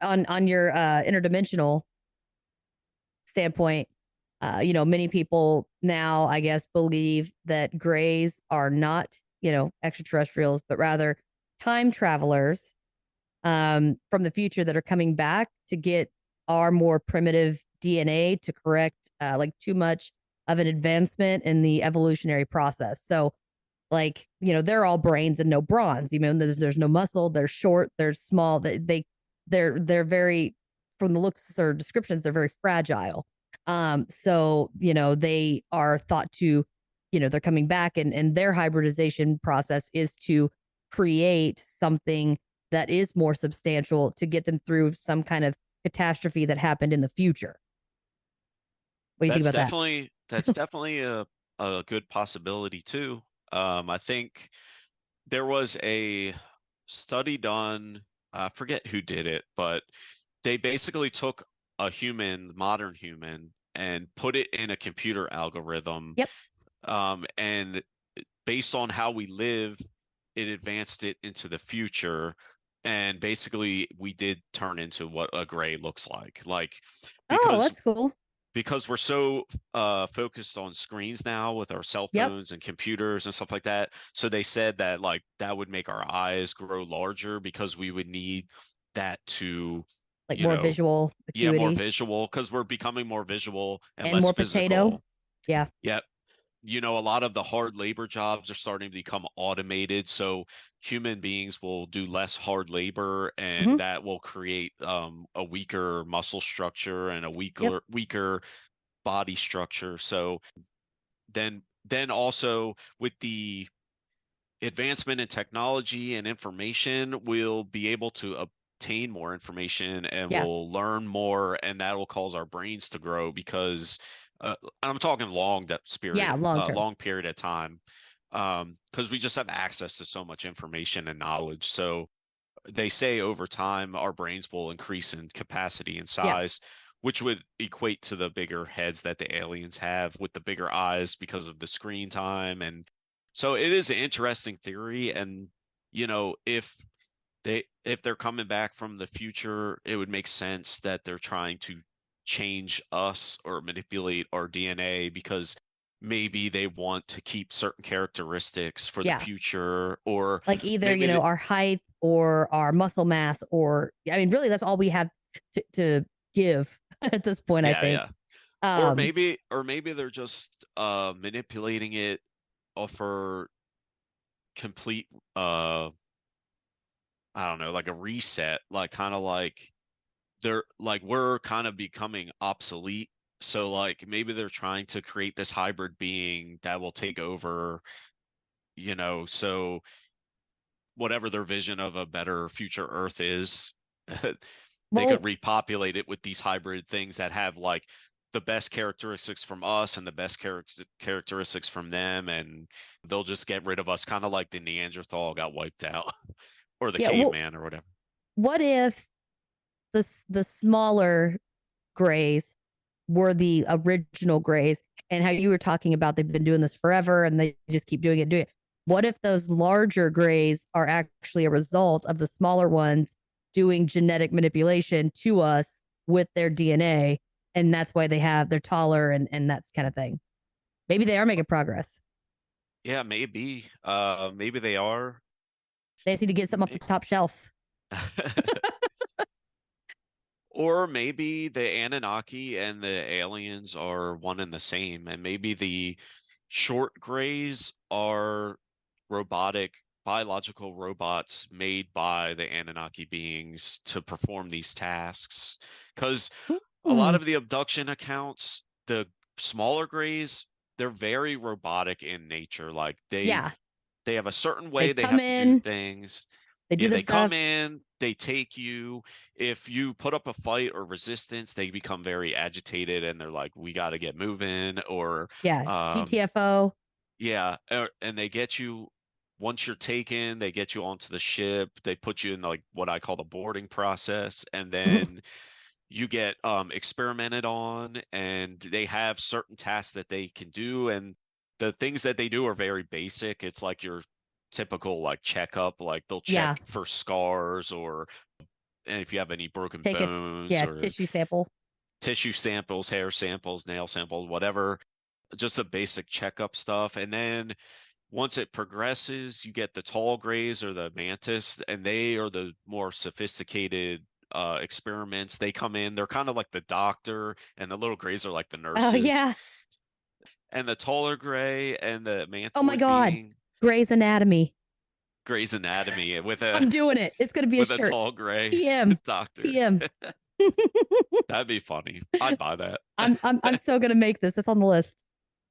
your interdimensional standpoint, many people now, I guess, believe that grays are not, extraterrestrials, but rather time travelers from the future that are coming back to get our more primitive DNA to correct like too much of an advancement in the evolutionary process. So, like, they're all brains and no bronze. There's no muscle. They're short. They're small. They're very, from the looks or descriptions, they're very fragile. So they are thought to, they're coming back, and their hybridization process is to create something that is more substantial to get them through some kind of catastrophe that happened in the future. What do you think That's about that? definitely that's definitely a good possibility too. I think there was a study done, I forget who did it, but they basically took a human, modern human, and put it in a computer algorithm. Yep. And based on how we live, it advanced it into the future. And basically, we did turn into what a gray looks like Oh, because that's cool. we're so focused on screens now with our cell Yep. phones and computers and stuff like that. So they said that like that would make our eyes grow larger because we would need that to Like you more know, visual yeah, more acuity visual because we're becoming more visual and and less more potato. physical. Yeah. Yep. A lot of the hard labor jobs are starting to become automated, so human beings will do less hard labor, and Hmm. that will create a weaker muscle structure and a Yep. weaker body structure. So then also with the advancement in technology and information, we'll be able to obtain more information and Yeah. we'll learn more, and that will cause our brains to grow because I'm talking Yeah. Long term. long period of time, because we just have access to so much information and knowledge. So they say over time our brains will increase in capacity and Yeah. size, which would equate to the bigger heads that the aliens have with the bigger eyes because of the screen time. And so it is an interesting theory. And if they're coming back from the future, it would make sense that they're trying to change us or manipulate our DNA because maybe they want to keep certain characteristics for the Yeah. future, or Like either, maybe our height or our muscle mass, or, I mean, really, that's all we have to give at this point, I yeah, think. yeah. Um, Or maybe they're just manipulating it for complete I don't know, like a reset, like kind of like they're like we're kind of becoming obsolete. So like maybe they're trying to create this hybrid being that will take over, so whatever their vision of a better future Earth is, they could well, repopulate it with these hybrid things that have like the best characteristics from us and the best characteristics from them, and they'll just get rid of us, kind of like the Neanderthal got wiped out, or the yeah. Well, caveman or whatever. what if the smaller grays were the original grays, and how you were talking about they've been doing this forever and they just keep doing it. What if those larger grays are actually a result of the smaller ones doing genetic manipulation to us with their DNA, and that's why they're taller and that's kind of thing. Maybe they are making progress. Yeah, maybe they are. They just need to get something off the top shelf. Or maybe the Anunnaki and the aliens are one and the same, and maybe the short grays are robotic, biological robots made by the Anunnaki beings to perform these tasks. Because a lot Hmm. of the abduction accounts, the smaller grays, they're very robotic in nature. Like Yeah, they have a certain they way they come have to do in, things. they do Yeah, the they come stuff. in, they take you. If you put up a fight or resistance, they become very agitated and they're like, "We got to get moving," or Yeah, um, GTFO. yeah, and they get you once you're taken, they get you onto the ship. They put you in like what I call the boarding process, and then you get experimented on, and they have certain tasks that they can do, and the things that they do are very basic. It's like your typical like checkup, like they'll check Yeah, for scars or and if you have any broken take a bones yeah or tissue sample. tissue samples, hair samples, nail samples, whatever, just the basic checkup stuff. And then once it progresses, you get the tall grays or the mantis, and they are the more sophisticated experiments. They come in, they're kind of like the doctor, and the little grays are like the Oh nurses. yeah. And the taller gray and the Oh my mantoid God. being Grey's Anatomy. Gray's Anatomy with a I'm doing it. It's gonna be a with a shirt. tall gray TM. doctor. TM. That'd be funny. I'd buy that. I'm so gonna make this. It's on the list.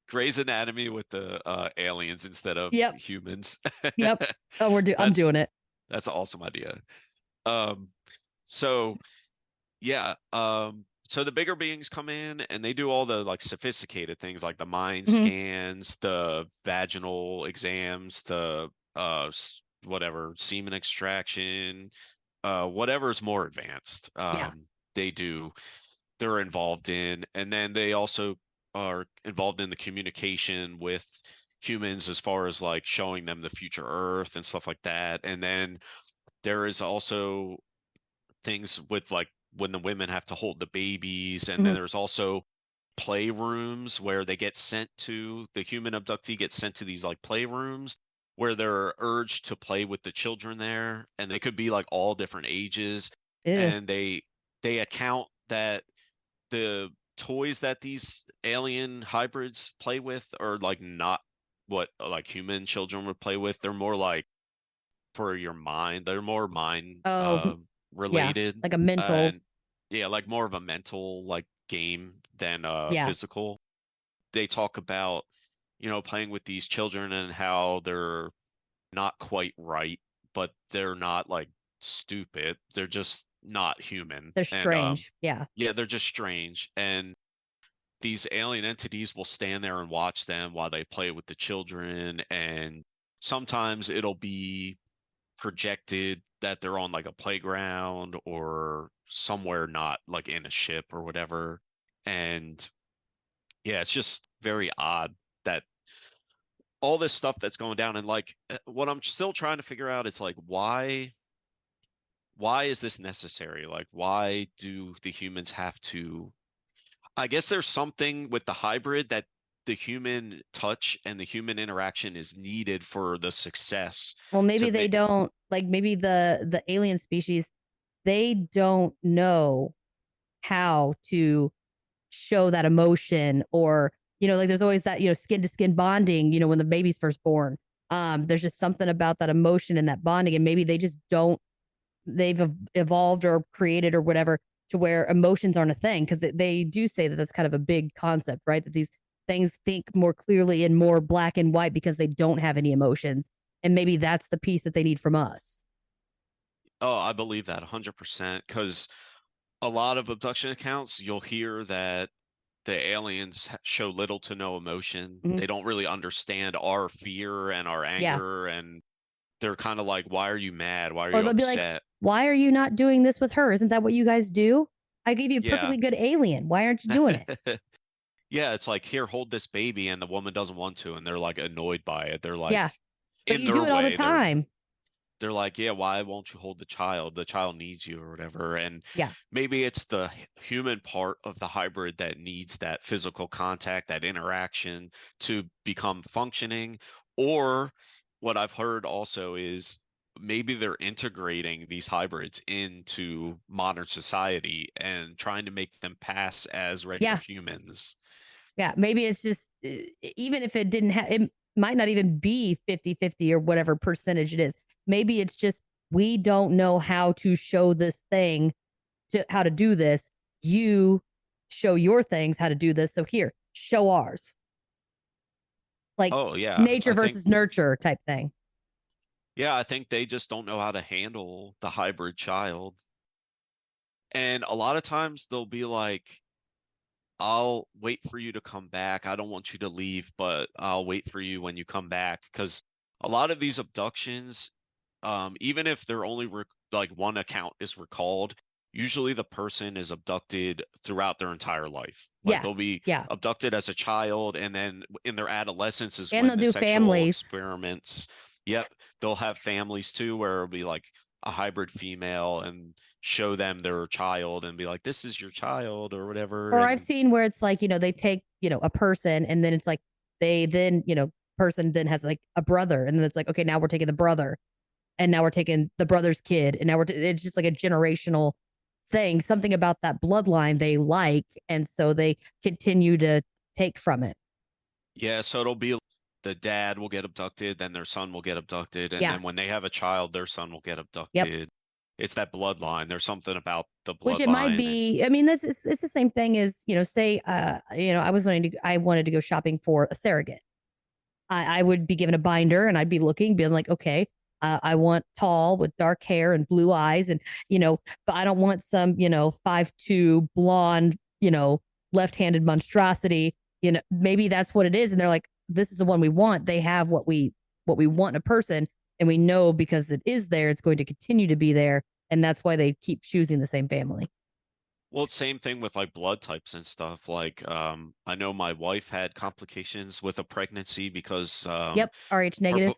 Gray's Anatomy with the aliens instead of Yep. humans. Yep. Oh, I'm That's doing it. that's an awesome idea. Um, so yeah, so the bigger beings come in and they do all the like sophisticated things like the mind Hmm. scans, the vaginal exams, the whatever semen extraction, whatever's more advanced. Yeah. They do they're involved in, and then they also are involved in the communication with humans as far as like showing them the future Earth and stuff like that. And then there is also things with like when the women have to hold the babies, and then Hmm. there's also playrooms where they get sent to the human abductee gets sent to these like playrooms where they're urged to play with the children there, and they could be like all different ages, It is. and they account that the toys that these alien hybrids play with are like not what like human children would play with. They're more like for your mind. They're more mind Oh, yeah, related. like a mental. And yeah, like more of a mental like game than Yeah, physical. They talk about, playing with these children and how they're not quite right, but they're not like stupid. They're just not human. they're And strange. Yeah. yeah, they're just strange. And these alien entities will stand there and watch them while they play with the children. And sometimes it'll be projected that they're on like a playground or somewhere not like in a ship or whatever. And yeah, it's just very odd that all this stuff that's going down. And like what I'm still trying to figure out is like why is this necessary? Like why do the humans have to, I guess there's something with the hybrid that the human touch and the human interaction is needed for the success Well, to maybe they make. don't like maybe the alien species, they don't know how to show that emotion, or like there's always that skin to skin bonding when the baby's first born. There's just something about that emotion and that bonding, and maybe they just don't, they've evolved or created or whatever to where emotions aren't a thing, because they do say that that's kind of a big concept, right? That these things think more clearly and more black and white because they don't have any emotions, and maybe that's the piece that they need from us. Oh, I believe that 100% because a lot of abduction accounts, you'll hear that the aliens show little to no emotion. Mhm. They don't really understand our fear and our Yeah. anger, and they're kind of like, "Why are you mad? Why are Or you they'll be like, upset?" why are you not doing this with her? Isn't that what you guys do? I gave you a Yeah. perfectly good alien. Why aren't you doing it? Yeah, it's like, "Here, hold this baby," and the woman doesn't want to, and they're like annoyed by it. They're like, Yeah. But in you do their it all the way, time. they're like, yeah, why won't you hold the child? The child needs you or whatever. And Yeah. maybe it's the human part of the hybrid that needs that physical contact, that interaction to become functioning. Or what I've heard also is maybe they're integrating these hybrids into modern society and trying to make them pass as regular Yeah. humans. Yeah. Maybe it's just, even if it didn't have, it might not even be 50-50 or whatever percentage it is. Maybe it's just, we don't know how to show this thing to how to do this. You show your things how to do this. So here, show ours. Like Oh, yeah. nature versus nurture type thing. I think they just don't know how to handle the hybrid child. And a lot of times they'll be like, I'll wait for you to come back. I don't want you to leave, but I'll wait for you when you come back. Because a lot of these abductions, even if they're only like one account is recalled, usually the person is abducted throughout their entire life. Like Yeah. they'll be Yeah. abducted as a child, and then in their adolescence is And when they'll the do sexual families. experiments. Yep, they'll have families too, where it'll be like a hybrid female and show them their child and be like, "This is your child" or whatever. Or I've And seen where it's like, they take, a person, and then it's like they then, person then has like a brother, and then it's like, okay, now we're taking the brother, and now we're taking the brother's kid, and now it's just like a generational thing, something about that bloodline they like, and so they continue to take from it. yeah, so it'll be the dad will get abducted, then their son will get abducted, and Yeah. then when they have a child, their son will get Yep. abducted. It's that bloodline. There's something about the Which it might bloodline. And be, I mean, that's it's the same thing as, say, I wanted to go shopping for a surrogate. I would be given a binder, and I'd be looking, being like, okay, I want tall with dark hair and blue eyes, and but I don't want some 5'2" blonde, left-handed monstrosity. Maybe that's what it is, and they're like, this is the one we want. They have what we want in a person, and we know because it is there, it's going to continue to be there, and that's why they keep choosing the same family. well, it's same thing with like blood types and stuff. Like, I know my wife had complications with a pregnancy because Yep, RH her negative.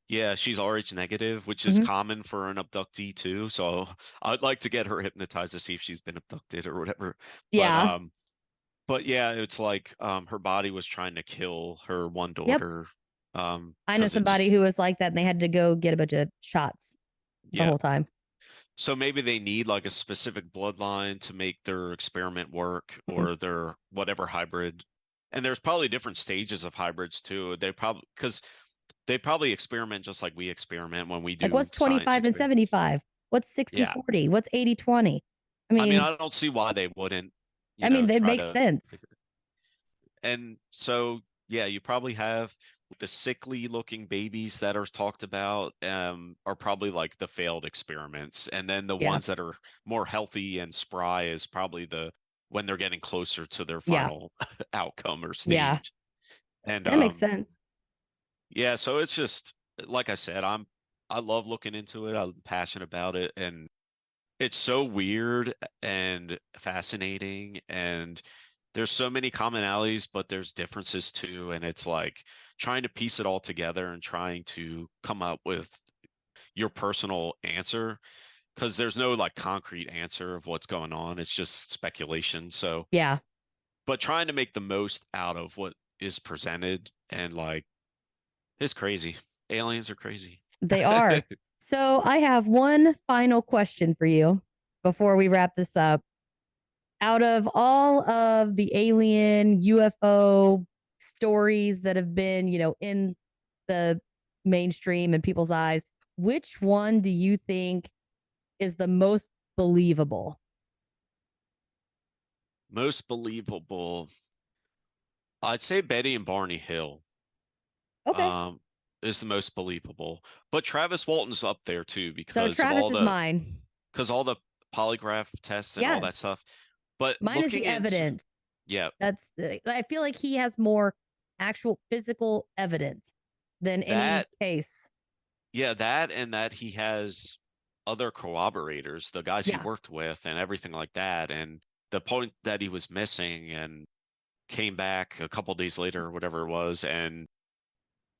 yeah, she's RH negative, which is Hmm. common for an abductee too. So I'd like to get her hypnotized to see if she's been abducted or whatever. But Yeah. yeah, it's like her body was trying to kill her one Yep. daughter I know because it somebody just who was like that, and they had to go get a bunch of shots the yeah. whole time. So maybe they need like a specific bloodline to make their experiment work Mhm. or their whatever hybrid. And there's probably different stages of hybrids too. They probably because they probably experiment just like we experiment when we Like, do what's science 25 and experiments. 75? What's 60 Yeah. 40? What's 80 20? I I mean, mean, I don't see why they wouldn't, they try make to. sense. And so, yeah, you probably have the sickly looking babies that are talked about, are probably like the failed experiments. And then the Yeah. ones that are more healthy and spry is probably when they're getting closer to their Yeah. final outcome or Yeah. stage. And That makes sense. yeah, so it's just like I said, I love looking into it. I'm passionate about it, and it's so weird and fascinating, and there's so many commonalities, but there's differences too, and it's like trying to piece it all together and trying to come up with your personal answer because there's no like concrete answer of what's going on. It's just speculation. So, Yeah, but trying to make the most out of what is presented and like it's crazy. Aliens are crazy. they are. So I have one final question for you before we wrap this up. Out of all of the alien UFO stories that have been, in the mainstream and people's eyes, which one do you think is the most believable? Most believable. I'd say Betty and Barney Hill. Okay. um, is the most believable. But Travis Walton's up there too So Travis is mine. because all the polygraph tests and all Yes. that stuff. But Mine is the looking into evidence. yeah, I feel like he has more actual physical evidence than any that case. yeah, that and that he has other corroborators, the guys he Yeah. worked with and everything like that. And the point that he was missing and came back a couple days later or whatever it was, and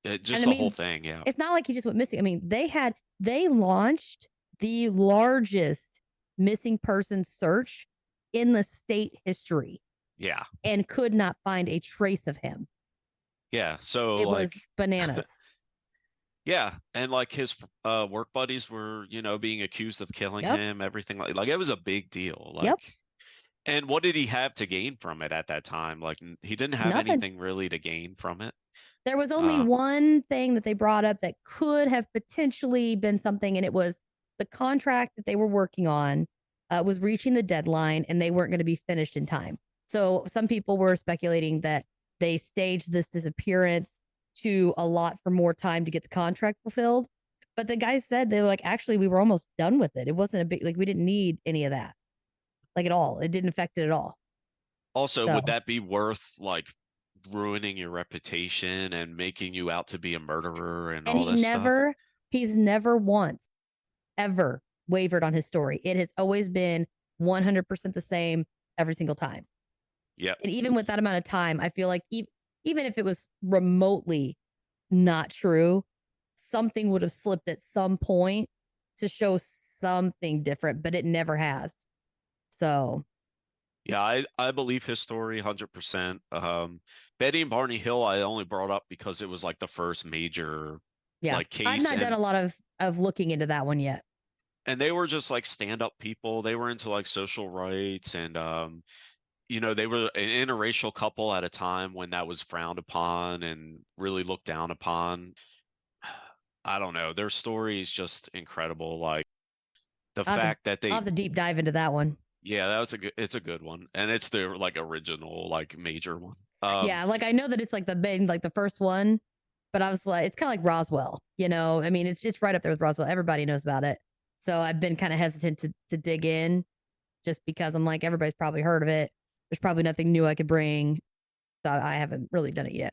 And just I the whole mean, thing, yeah. it's not like he just went missing. I mean, they launched the largest missing person search in the state history Yeah. and could not find a trace of him. Yeah. So It was like bananas. yeah, and like his work buddies were, being accused of killing Yep. him, everything like it was a big deal. Yep. Like, and what did he have to gain from it at that time? Like, he didn't have Nothing. anything really to gain from it. There was only Uh, one thing that they brought up that could have potentially been something, and it was the contract that they were working on was reaching the deadline and they weren't going to be finished in time. So some people were speculating that they staged this disappearance to allot for more time to get the contract fulfilled. But the guys said they were like, actually, we were almost done with it. It wasn't a big, like, we didn't need any of that, like, at all. It didn't affect it at all. Also, would So, that be worth like ruining your reputation and making you out to be a murderer and and all this stuff? he's never once ever wavered on his story. It has always been 100% the same every single time. Yep. And even with that amount of time, I feel like even if it was remotely not true, something would have slipped at some point to show something different, but it never has. So, Yeah, I believe his story 100%. Betty and Barney Hill I only brought up because it was like the first major yeah, like I've case, not done and a lot of looking into that one yet. they were just like stand-up people. They were into like social rights, and they were an interracial couple at a time when that was frowned upon and really looked down upon. I don't know. Their story is just incredible. Like the fact that I'll they have to deep dive into that one. yeah, that was it's a good one. And it's the like original like major one. Yeah, like I know that it's like the first one, but I was like, it's kind of like Roswell, I mean, it's right up there with Roswell. Everybody knows about it. So I've been kind of hesitant to dig in just because I'm like, everybody's probably heard of it. There's probably nothing new I could bring. So I haven't really done it yet.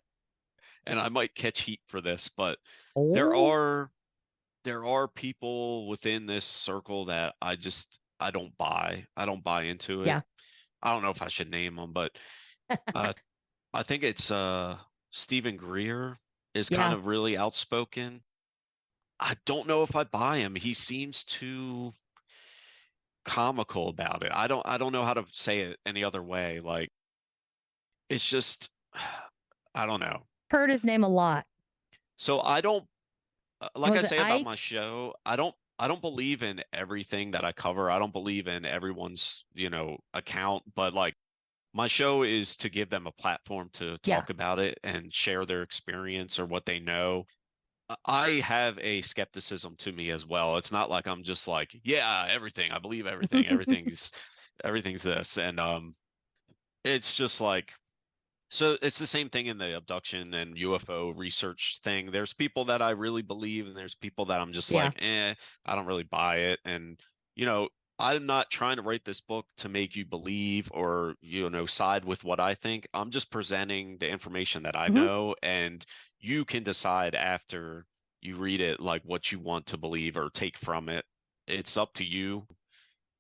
And I might catch heat for this, but there Oh, are there are people within this circle that I don't buy. I don't buy into it. yeah. I don't know if I should name them, but uh, I think it's Stephen Greer is kind Yeah. of really outspoken. I don't know if I buy him. He seems too comical about it. I don't know how to say it any other way. Like it's just I don't know. Heard his name a lot. So I don't like I Was it say about my Ike? show, I don't I don't believe in everything that I cover. I don't believe in everyone's, account, but like my show is to give them a platform to Yeah. talk about it and share their experience or what they know. I have a skepticism to me as well. It's not like I'm just like, yeah, everything. I believe everything. Everything's this. And it's just like, so it's the same thing in the abduction and UFO research thing. There's people that I really believe, and there's people that I'm just Yeah. like, I don't really buy it. And, you know, I'm not trying to write this book to make you believe or, side with what I think. I'm just presenting the information that I Hmm. know, and you can decide after you read it, like what you want to believe or take from it. It's up to you.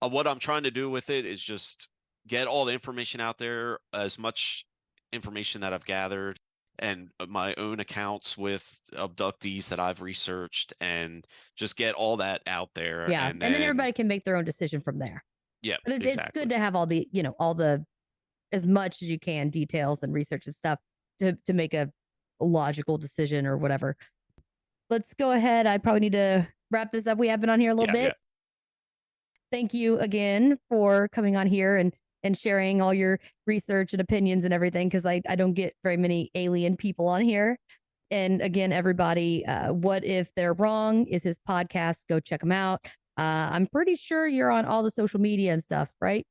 What I'm trying to do with it is just get all the information out there, as much information that I've gathered, and my own accounts with abductees that I've researched, and just get all that out there. Yeah. And And then then, everybody can make their own decision from there. yeah, But it's good exactly. to have all the, all the, as much as you can, details and research and stuff to make a logical decision or whatever. Let's go ahead. I probably need to wrap this up. We have been on here a little Yeah, yeah. bit. Thank you again for coming on here and sharing all your research and opinions and everything, because I don't get very many alien people on here. And again, everybody, What If They're Wrong is his podcast. Go check him out. I'm pretty sure you're on all the social media and stuff, right?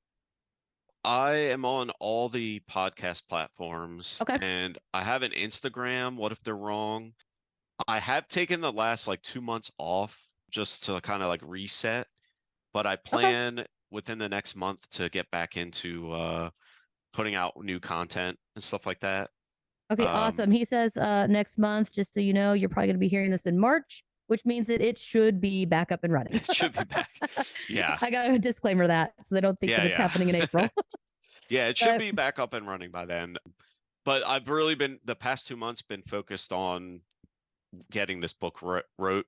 I am on all the podcast platforms, Okay. and I have an Instagram. What if they're wrong? I have taken the last like 2 months off just to kind of like reset, but I Okay. plan within the next month to get back into putting out new content and stuff like that. Okay, awesome. He says next month, just so you know, you're probably going to be hearing this in March, which means that it should be back up and running. It should be back. Yeah. I got to disclaimer that so they don't think that Yeah, it's happening in April. yeah, it should But be back up and running by then. But I've really been the past 2 months been focused on getting this book wrote.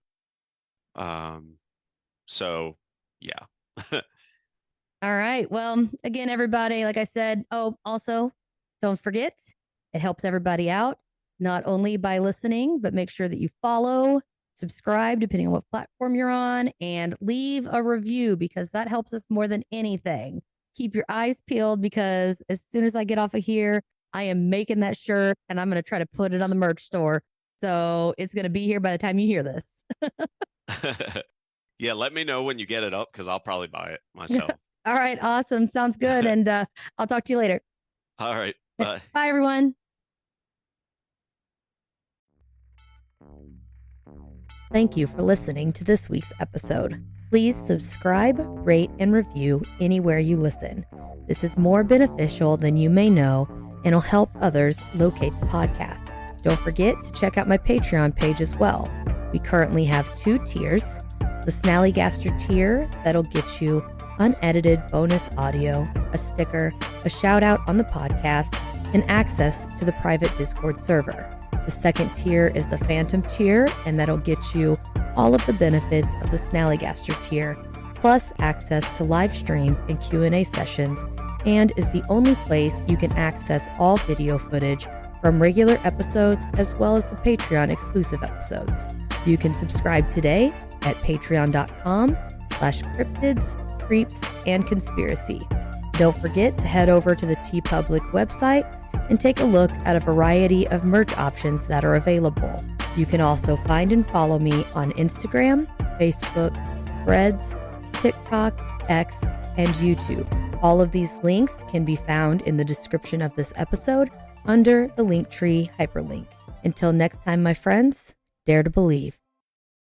So yeah. all right. Well, again, everybody, like I said, also don't forget, it helps everybody out, not only by listening, but make sure that you follow, subscribe, depending on what platform you're on, and leave a review, because that helps us more than anything. Keep your eyes peeled, because as soon as I get off of here, I am making that shirt and I'm going to try to put it on the merch store. So it's going to be here by the time you hear this. Yeah, let me know when you get it up, because I'll probably buy it myself. All right. Awesome. Sounds good. And I'll talk to you later. All right. Bye. Bye, everyone. Thank you for listening to this week's episode. Please subscribe, rate, and review anywhere you listen. This is more beneficial than you may know and will help others locate the podcast. Don't forget to check out my Patreon page as well. We currently have 2 tiers. The Snallygaster tier, that'll get you unedited bonus audio, a sticker, a shout out on the podcast, and access to the private Discord server. The second tier is the Phantom tier, and that'll get you all of the benefits of the Snallygaster tier, plus access to live streams and Q&A sessions, and is the only place you can access all video footage from regular episodes as well as the Patreon exclusive episodes. You can subscribe today at patreon.com/cryptids, creeps, and conspiracy. Don't forget to head over to the TeePublic website and take a look at a variety of merch options that are available. You can also find and follow me on Instagram, Facebook, Threads, TikTok, X, and YouTube. All of these links can be found in the description of this episode under the Linktree hyperlink. Until next time, my friends, dare to believe.